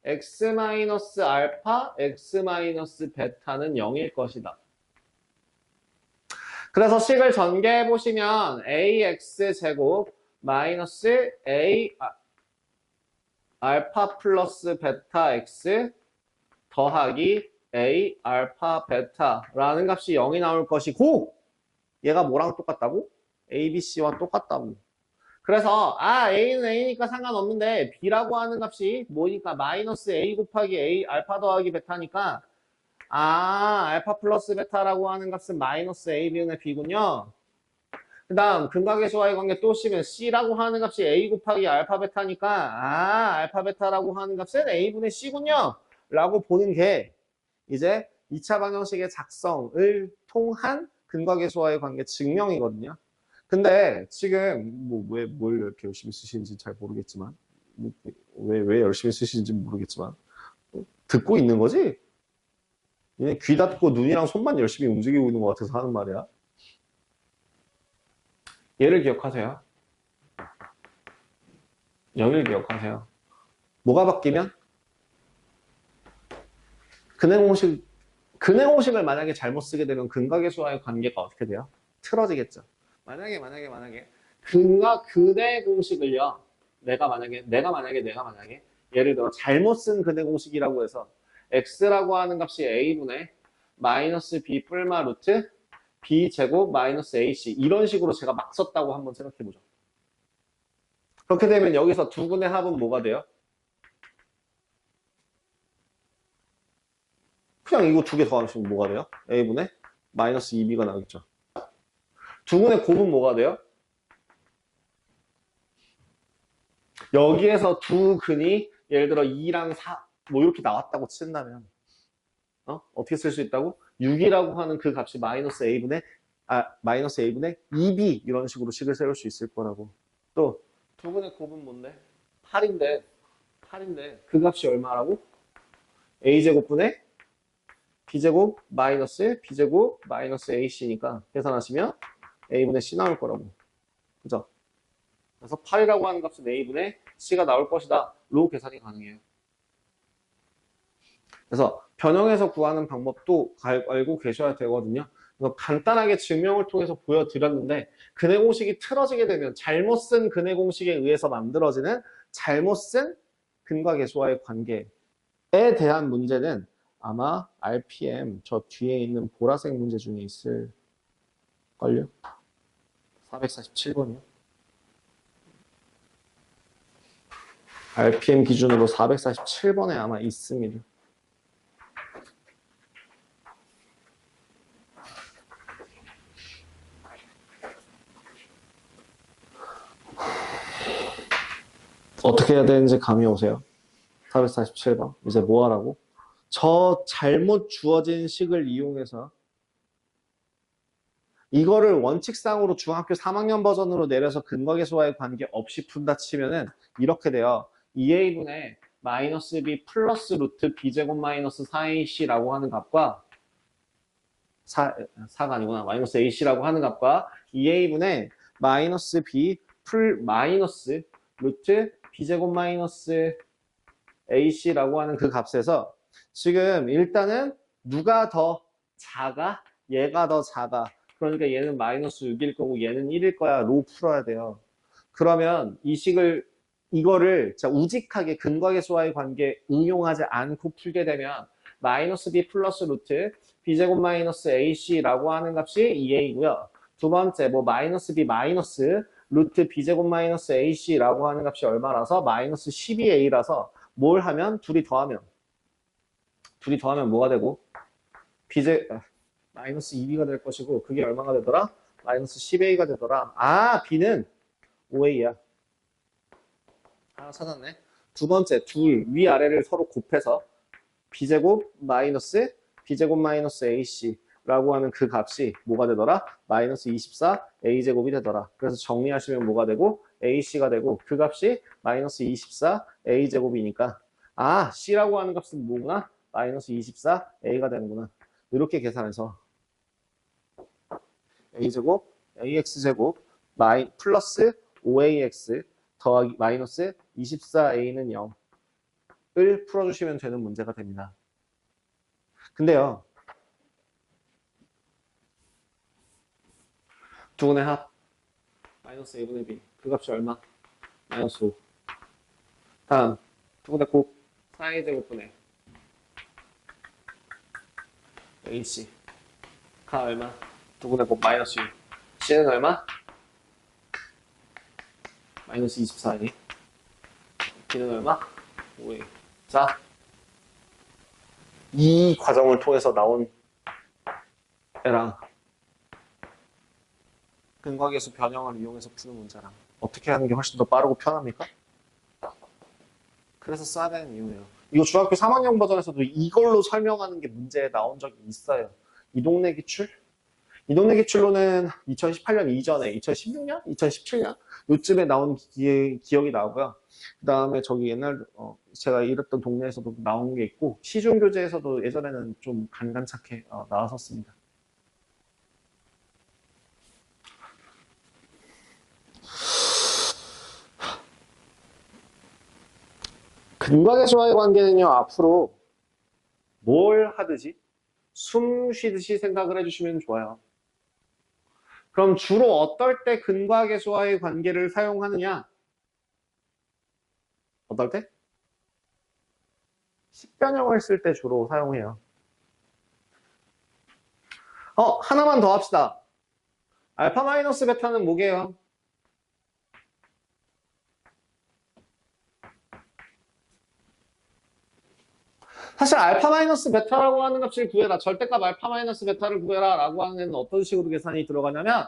[SPEAKER 1] x-알파, x-베타는 0일 것이다. 그래서 식을 전개해 보시면 ax-제곱 마이너스 a 알파 플러스 베타 x 더하기 a 알파 베타라는 값이 0이 나올 것이고 얘가 뭐랑 똑같다고? a, b, c와 똑같다고. 그래서 a는 a니까 상관없는데 b라고 하는 값이 뭐니까 마이너스 a 곱하기 a 알파 더하기 베타니까 알파 플러스 베타라고 하는 값은 마이너스 a분의 b군요. 그 다음 근각의수와의 관계 또 씌면 c라고 하는 값이 a 곱하기 알파 베타니까 알파 베타라고 하는 값은 a분의 c군요. 라고 보는 게 이제 2차 방정식의 작성을 통한 근각의수와의 관계 증명이거든요. 근데 지금 뭘 이렇게 열심히 쓰시는지 잘 모르겠지만 왜 열심히 쓰시는지 모르겠지만 듣고 있는 거지? 얘네 귀 닫고 눈이랑 손만 열심히 움직이고 있는 것 같아서 하는 말이야. 얘를 기억하세요. 0을 기억하세요. 뭐가 바뀌면? 근해공식을 만약에 잘못 쓰게 되면 근각의수와의 관계가 어떻게 돼요? 틀어지겠죠. 만약에 근해 공식을요. 내가 만약에 예를 들어 잘못 쓴 근해 공식이라고 해서 x라고 하는 값이 a분의 마이너스 b 뿔마 루트 b 제곱 마이너스 ac 이런 식으로 제가 막 썼다고 한번 생각해 보죠. 그렇게 되면 여기서 두 근의 합은 뭐가 돼요? 그냥 이거 두 개 더하시면 뭐가 돼요? a분의 마이너스 2b가 나오겠죠. 두 근의 곱은 뭐가 돼요? 여기에서 두 근이 예를 들어 2랑 4 뭐 이렇게 나왔다고 친다면 어떻게 쓸 수 있다고? 6이라고 하는 그 값이 마이너스 a분의 2b 이런 식으로 식을 세울 수 있을 거라고. 또 두 근의 곱은 뭔데? 8인데 그 값이 얼마라고? a제곱분의 b제곱 마이너스 b제곱 마이너스 ac니까 계산하시면 a분의 c 나올 거라고. 그죠? 그래서 8이라고 하는 값은 a분의 c가 나올 것이다. 로 계산이 가능해요. 그래서 변형해서 구하는 방법도 알고 계셔야 되거든요. 그래서 간단하게 증명을 통해서 보여드렸는데 근해 공식이 틀어지게 되면 잘못 쓴 근해 공식에 의해서 만들어지는 잘못 쓴 근과 계수와의 관계에 대한 문제는 아마 RPM 저 뒤에 있는 보라색 문제 중에 있을걸요? 447번이요. RPM 기준으로 447번에 아마 있습니다. 어떻게 해야 되는지 감이 오세요? 447번. 이제 뭐 하라고? 저 잘못 주어진 식을 이용해서 이거를 원칙상으로 중학교 3학년 버전으로 내려서 근거계수와의 관계 없이 푼다 치면은 이렇게 돼요. 2a분의 마이너스 b 플러스 루트 b제곱 마이너스 4ac라고 하는 값과 4가 아니구나. 마이너스 ac라고 하는 값과 2a분의 마이너스 b 마이너스 루트 b제곱 마이너스 ac라고 하는 그 값에서 지금 일단은 누가 더 작아? 얘가 더 작아. 그러니까 얘는 마이너스 6일 거고 얘는 1일 거야. 로 풀어야 돼요. 그러면 이거를 우직하게 근거계수와의 관계 응용하지 않고 풀게 되면 마이너스 b 플러스 루트 b제곱 마이너스 ac라고 하는 값이 2a고요. 두 번째 마이너스 b 마이너스 루트 b제곱 마이너스 ac라고 하는 값이 얼마라서 마이너스 12a라서 뭘 하면 둘이 더하면 뭐가 되고 마이너스 2b가 될 것이고 그게 얼마가 되더라? 마이너스 10a가 되더라. 아, b는 5a야. 하나 찾았네. 두 번째, 둘 위아래를 서로 곱해서 b제곱 마이너스 ac라고 하는 그 값이 뭐가 되더라? 마이너스 24a제곱이 되더라. 그래서 정리하시면 뭐가 되고 ac가 되고 그 값이 마이너스 24a제곱이니까 아, c라고 하는 값은 뭐구나? 마이너스 24a가 되는구나. 이렇게 계산해서 a제곱 ax제곱 플러스 5ax 더하기 마이너스 24a는 0을 풀어주시면 되는 문제가 됩니다. 근데요, 두분의 합 마이너스 a분의 b 그 값이 얼마? 마이너스 5. 다음 두분의 곱 4a 제곱분의 ac 가 얼마? 두분의 곱 마이너스 6. c는 얼마? 마이너스 24a. b는 얼마? 5a. 자, 이 과정을 통해서 나온 애랑 근각계수 변형을 이용해서 푸는 문제랑 어떻게 하는 게 훨씬 더 빠르고 편합니까? 그래서 써야 되는 이유예요. 이거 중학교 3학년 버전에서도 이걸로 설명하는 게 문제에 나온 적이 있어요. 이동네 기출? 이동네 기출로는 2018년 이전에 2016년? 2017년? 요쯤에 나온 기억이 나고요. 그 다음에 저기 옛날 제가 일했던 동네에서도 나온 게 있고 시중교재에서도 예전에는 좀 간간찮게 나왔었습니다. 근각계수와의 관계는요, 앞으로 뭘 하듯이 숨 쉬듯이 생각을 해주시면 좋아요. 그럼 주로 어떨 때 근각계수와의 관계를 사용하느냐? 어떨 때? 식변형을 쓸 때 주로 사용해요. 하나만 더 합시다. 알파 마이너스 베타는 뭐게요? 사실 알파 마이너스 베타라고 하는 값을 구해라. 절대값 알파 마이너스 베타를 구해라 라고 하는 애는 어떤 식으로 계산이 들어가냐면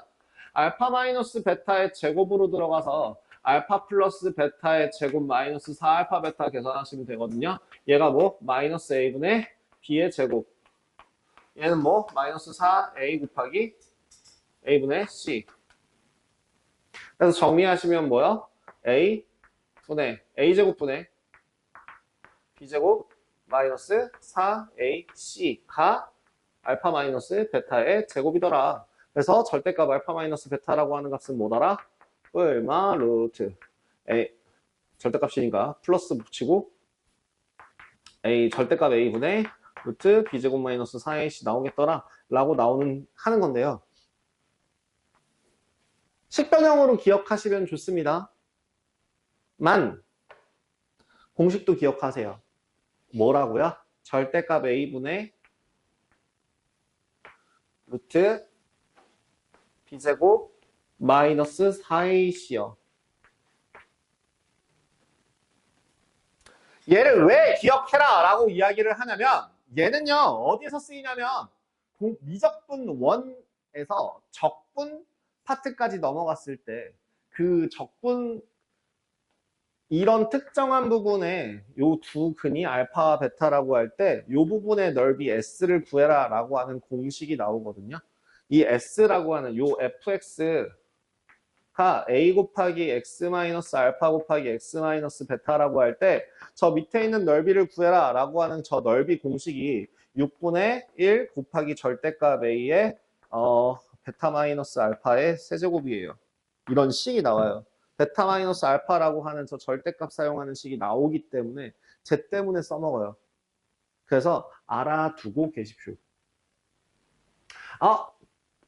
[SPEAKER 1] 알파 마이너스 베타의 제곱으로 들어가서 알파 플러스 베타의 제곱 마이너스 4알파 베타 계산하시면 되거든요. 얘가 뭐? 마이너스 a분의 b의 제곱. 얘는 뭐? 마이너스 4a 곱하기 a분의 c. 그래서 정리하시면 뭐요? a제곱분의 b제곱 마이너스 4ac가 알파 마이너스 베타의 제곱이더라. 그래서 절대값 알파 마이너스 베타라고 하는 값은 뭐더라? 얼마 루트 a 절대값이니까 플러스 붙이고 a 절대값 a분의 루트 b제곱 마이너스 4ac 나오겠더라 라고 하는 건데요. 식변형으로 기억하시면 좋습니다. 공식도 기억하세요. 뭐라고요? 절대값 a분의 루트 b제곱 마이너스 4ac요. 얘를 왜 기억해라 라고 이야기를 하냐면 얘는요 어디에서 쓰이냐면 미적분 1에서 적분 파트까지 넘어갔을 때 그 적분 이런 특정한 부분에 요 두 근이 알파 베타라고 할 때 요 부분의 넓이 S를 구해라 라고 하는 공식이 나오거든요. 이 S라고 하는 요 fx가 A 곱하기 x 마이너스 알파 곱하기 x 마이너스 베타라고 할 때 저 밑에 있는 넓이를 구해라 라고 하는 저 넓이 공식이 6분의 1 곱하기 절대값 A의 베타 마이너스 알파의 세제곱이에요. 이런 식이 나와요. 베타 마이너스 알파라고 하는 저 절대값 사용하는 식이 나오기 때문에 쟤 때문에 써먹어요. 그래서 알아두고 계십시오.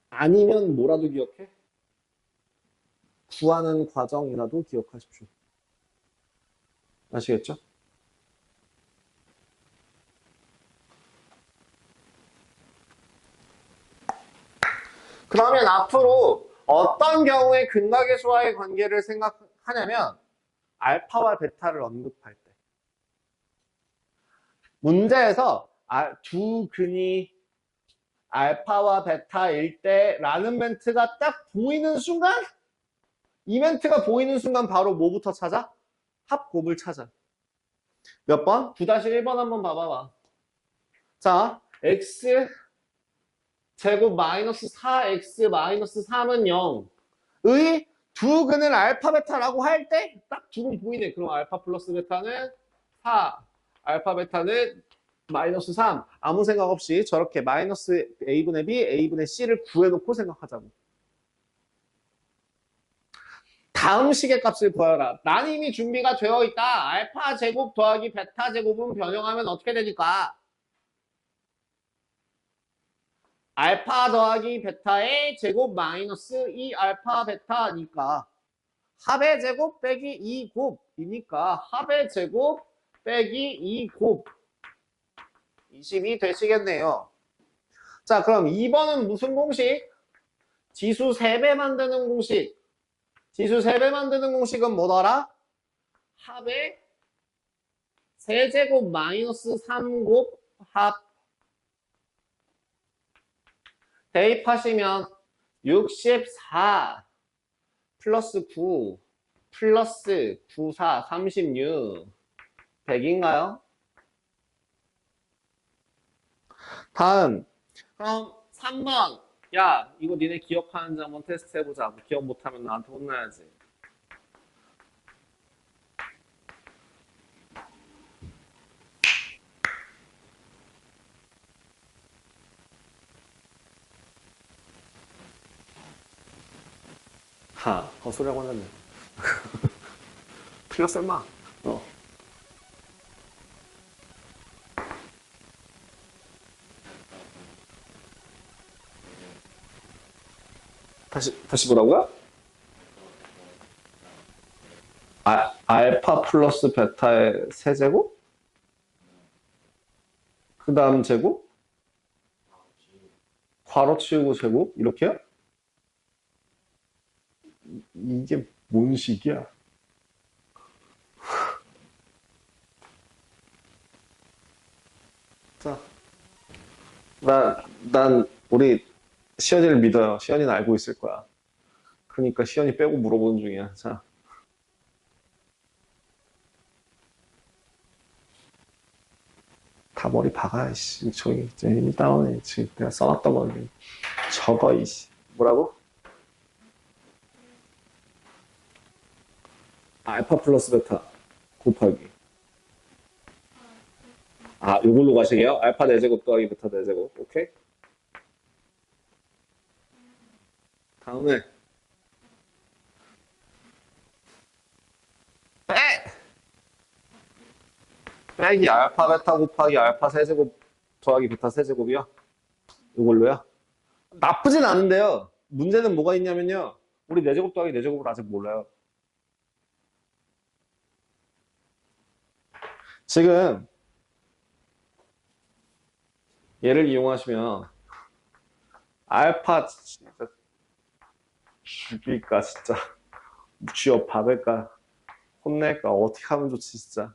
[SPEAKER 1] 아니면 뭐라도 기억해? 구하는 과정이라도 기억하십시오. 아시겠죠? 그러면 앞으로 어떤 경우에 근각의수와의 관계를 생각하냐면 알파와 베타를 언급할 때 문제에서 두 근이 알파와 베타일 때라는 멘트가 딱 보이는 순간 이 멘트가 보이는 순간 바로 뭐부터 찾아? 합곱을 찾아. 몇 번? 9-1번 한번 봐봐봐. 자, x 제곱 마이너스 4x 마이너스 3은 0의 두 근을 알파 베타라고 할 때 딱 두 근 보이네. 그럼 알파 플러스 베타는 4, 알파 베타는 마이너스 3. 아무 생각 없이 저렇게 마이너스 a분의 b, a분의 c를 구해놓고 생각하자고. 다음 식의 값을 구하라. 난 이미 준비가 되어 있다. 알파 제곱 더하기 베타 제곱은 변형하면 어떻게 되니까? 알파 더하기 베타의 제곱 마이너스 2 알파 베타니까 합의 제곱 빼기 2곱이니까 합의 제곱 빼기 2곱 20이 되시겠네요. 자, 그럼 2번은 무슨 공식? 지수 3배 만드는 공식. 지수 3배 만드는 공식은 뭐더라? 합의 세제곱 마이너스 3곱 합. 대입하시면 64 플러스 9 플러스 94 36 100인가요? 다음 그럼 3번 야 이거 니네 기억하는지 한번 테스트 해보자. 기억 못하면 나한테 혼나야지. 헛소리하고 하네. 틀렸어 임마. 다시 보라고요? 알파 플러스 베타의 세제곱? 그 다음 제곱? 괄호 치우고 제곱? 이렇게요? 이게 뭔 식이야? 자, 난 우리 시연이를 믿어요. 시연이는 알고 있을 거야. 그러니까 시연이 빼고 물어보는 중이야. 자. 다 머리 박아, 이씨. 저기, 힘이 다운해. 지금 내가 써놨던 건데. 저거, 이씨. 뭐라고? 알파 플러스 베타 곱하기. 요걸로 가시게요? 알파 4제곱 더하기 베타 4제곱. 오케이? 다음에. 빼기 알파 베타 곱하기 알파 세제곱 더하기 베타 세제곱이요? 이걸로요? 나쁘진 않은데요. 문제는 뭐가 있냐면요. 우리 4제곱 더하기 4제곱을 아직 몰라요. 지금 얘를 이용하시면 알파 진짜 죽일까 진짜 쥐어 박을까 혼낼까 어떻게 하면 좋지 진짜.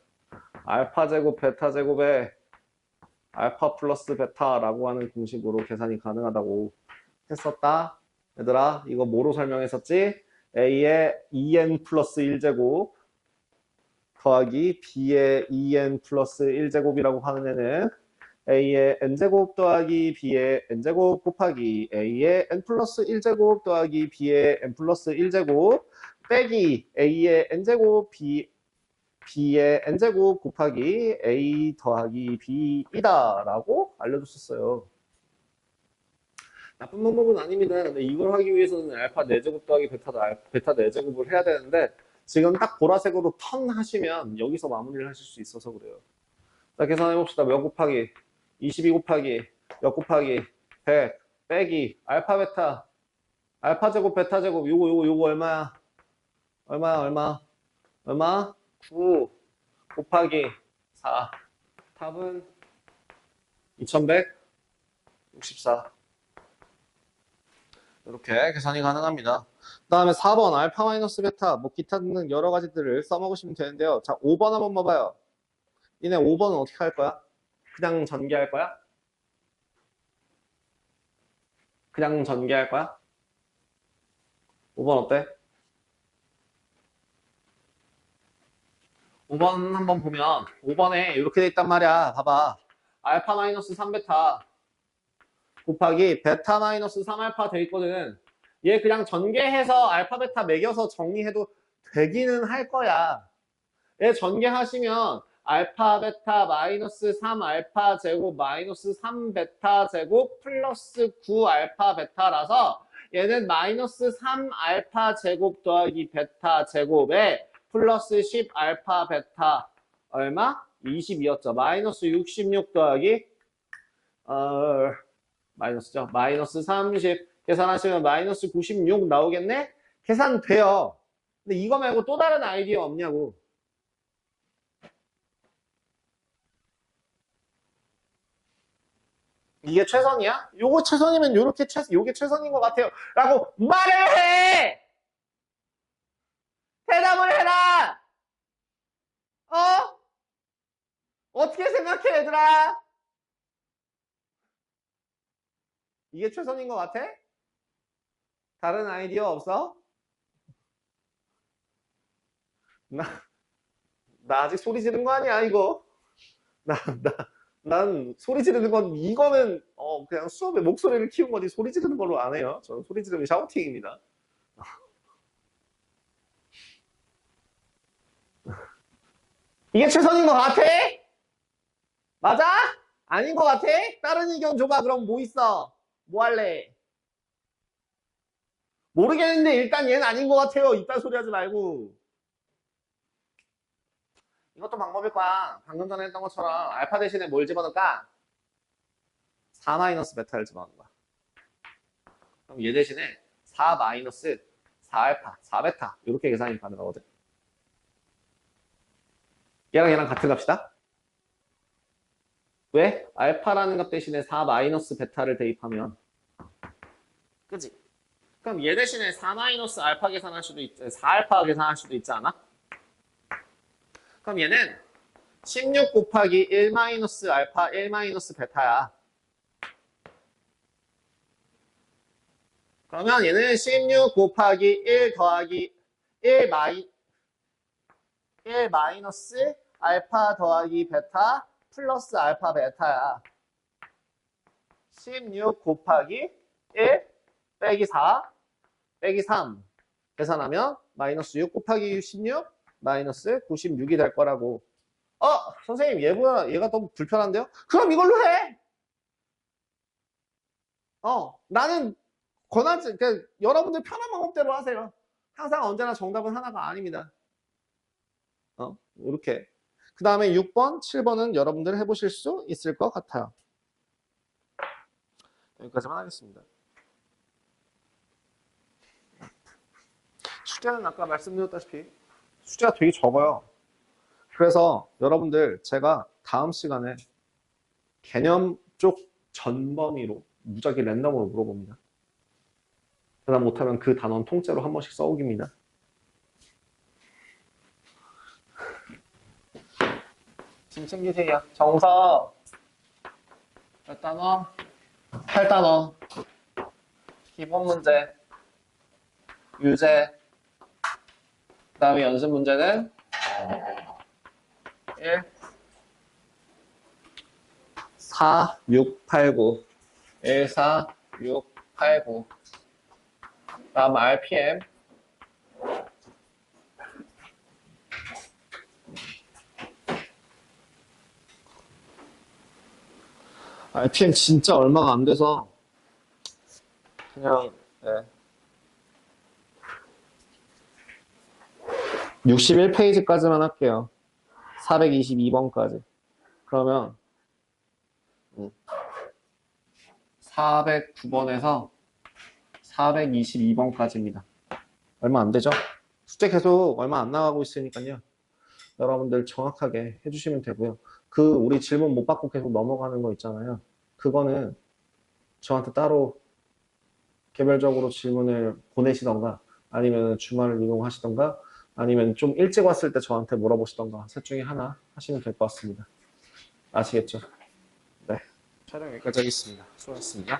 [SPEAKER 1] 알파 제곱 베타 제곱에 알파 플러스 베타라고 하는 공식으로 계산이 가능하다고 했었다. 얘들아 이거 뭐로 설명했었지? A의 2n 플러스 1제곱 더하기 B의 2n 플러스 1제곱이라고 하는 애는 A의 n제곱 더하기 B의 n제곱 곱하기 A의 n 플러스 1제곱 더하기 B의 n 플러스 1제곱 빼기 A의 n제곱 B의 n제곱 곱하기 A 더하기 B이다 라고 알려줬었어요. 나쁜 방법은 아닙니다. 근데 이걸 하기 위해서는 알파 4제곱 더하기 베타 4제곱을 해야 되는데 지금 딱 보라색으로 턴 하시면 여기서 마무리를 하실 수 있어서 그래요. 자, 계산해봅시다. 몇 곱하기 22 곱하기 몇 곱하기 100 빼기 알파 베타 알파 제곱 베타 제곱 요거 얼마야? 얼마? 9 곱하기 4 답은 2164 이렇게 계산이 가능합니다. 그 다음에 4번 알파 마이너스 베타 뭐 기타 등등 여러 가지들을 써먹으시면 되는데요. 자, 5번 한번 봐봐요. 니네 5번은 어떻게 할 거야? 그냥 전개할 거야? 그냥 전개할 거야? 5번 어때? 5번 한번 보면 5번에 이렇게 돼 있단 말이야. 봐봐. 알파 마이너스 3베타 곱하기 베타 마이너스 3알파 돼 있거든. 얘 그냥 전개해서 알파 베타 매겨서 정리해도 되기는 할 거야. 얘 전개하시면 알파 베타 마이너스 3알파 제곱 마이너스 3베타 제곱 플러스 9알파 베타라서 얘는 마이너스 3알파 제곱 더하기 베타 제곱에 플러스 10알파 베타 얼마? 22였죠. 마이너스 66 더하기 마이너스죠. 마이너스 30 계산하시면 마이너스 96 나오겠네? 계산돼요. 근데 이거 말고 또 다른 아이디어 없냐고. 이게 최선이야? 요거 최선이면 요게 최선인 것 같아요. 라고 말을 해! 대답을 해라! 어? 어떻게 생각해, 얘들아? 이게 최선인 것 같아? 다른 아이디어 없어? 나, 나 아직 소리 지른 거 아니야, 이거? 나, 난 소리 지르는 건, 이거는, 그냥 수업에 목소리를 키운 거지 소리 지르는 걸로 안 해요. 저는 소리 지르면 샤우팅입니다. 이게 최선인 것 같아? 맞아? 아닌 것 같아? 다른 의견 줘봐. 그럼 뭐 있어? 뭐 할래? 모르겠는데 일단 얘는 아닌 것 같아요. 이딴 소리 하지 말고. 이것도 방법일 거야. 방금 전에 했던 것처럼 알파 대신에 뭘 집어넣을까? 4 마이너스 베타를 집어넣는 거야. 그럼 얘 대신에 4 마이너스 4알파, 4베타 이렇게 계산이 가능하거든. 얘랑 같은 값이다. 왜? 알파라는 값 대신에 4 마이너스 베타를 대입하면 그지? 그럼 얘 대신에 4 마이너스 알파 계산할 수도 있지, 4알파 계산할 수도 있지 않아? 그럼 얘는 16 곱하기 1 마이너스 알파 1 마이너스 베타야. 그러면 얘는 16 곱하기 1 더하기 1 마이너스 알파 더하기 베타 플러스 알파 베타야. 16 곱하기 1 빼기 4 빼기 3 계산하면 마이너스 6 곱하기 16 마이너스 96이 될 거라고. 선생님 얘가 너무 불편한데요? 그럼 이걸로 해. 나는 권하지. 그러니까 여러분들 편한 방법대로 하세요. 항상 언제나 정답은 하나가 아닙니다. 이렇게. 그 다음에 6번, 7번은 여러분들 해보실 수 있을 것 같아요. 여기까지만 하겠습니다. 숙제는 아까 말씀드렸다시피 숙제가 되게 적어요. 그래서 여러분들 제가 다음 시간에 개념 쪽 전범위로 무작위 랜덤으로 물어봅니다. 대답 못하면 그 단원 통째로 한 번씩 써오깁니다. 짐 챙기세요. 정서 몇 단원? 8단원. 기본 문제, 유제, 그 다음에 연습 문제는 1, 4, 6, 8, 9. 1, 4, 6, 8, 9. 다음 RPM. RPM 진짜 얼마가 안 돼서 그냥 61페이지까지만 할게요. 422번까지. 그러면 409번에서 422번까지입니다. 얼마 안 되죠? 숙제 계속 얼마 안 나가고 있으니까요. 여러분들 정확하게 해주시면 되고요. 우리 질문 못 받고 계속 넘어가는 거 있잖아요. 그거는 저한테 따로 개별적으로 질문을 보내시던가 아니면 주말을 이용하시던가 아니면 좀 일찍 왔을 때 저한테 물어보시던가 셋 중에 하나 하시면 될 것 같습니다. 아시겠죠? 네. 촬영 여기까지 하겠습니다. 수고하셨습니다.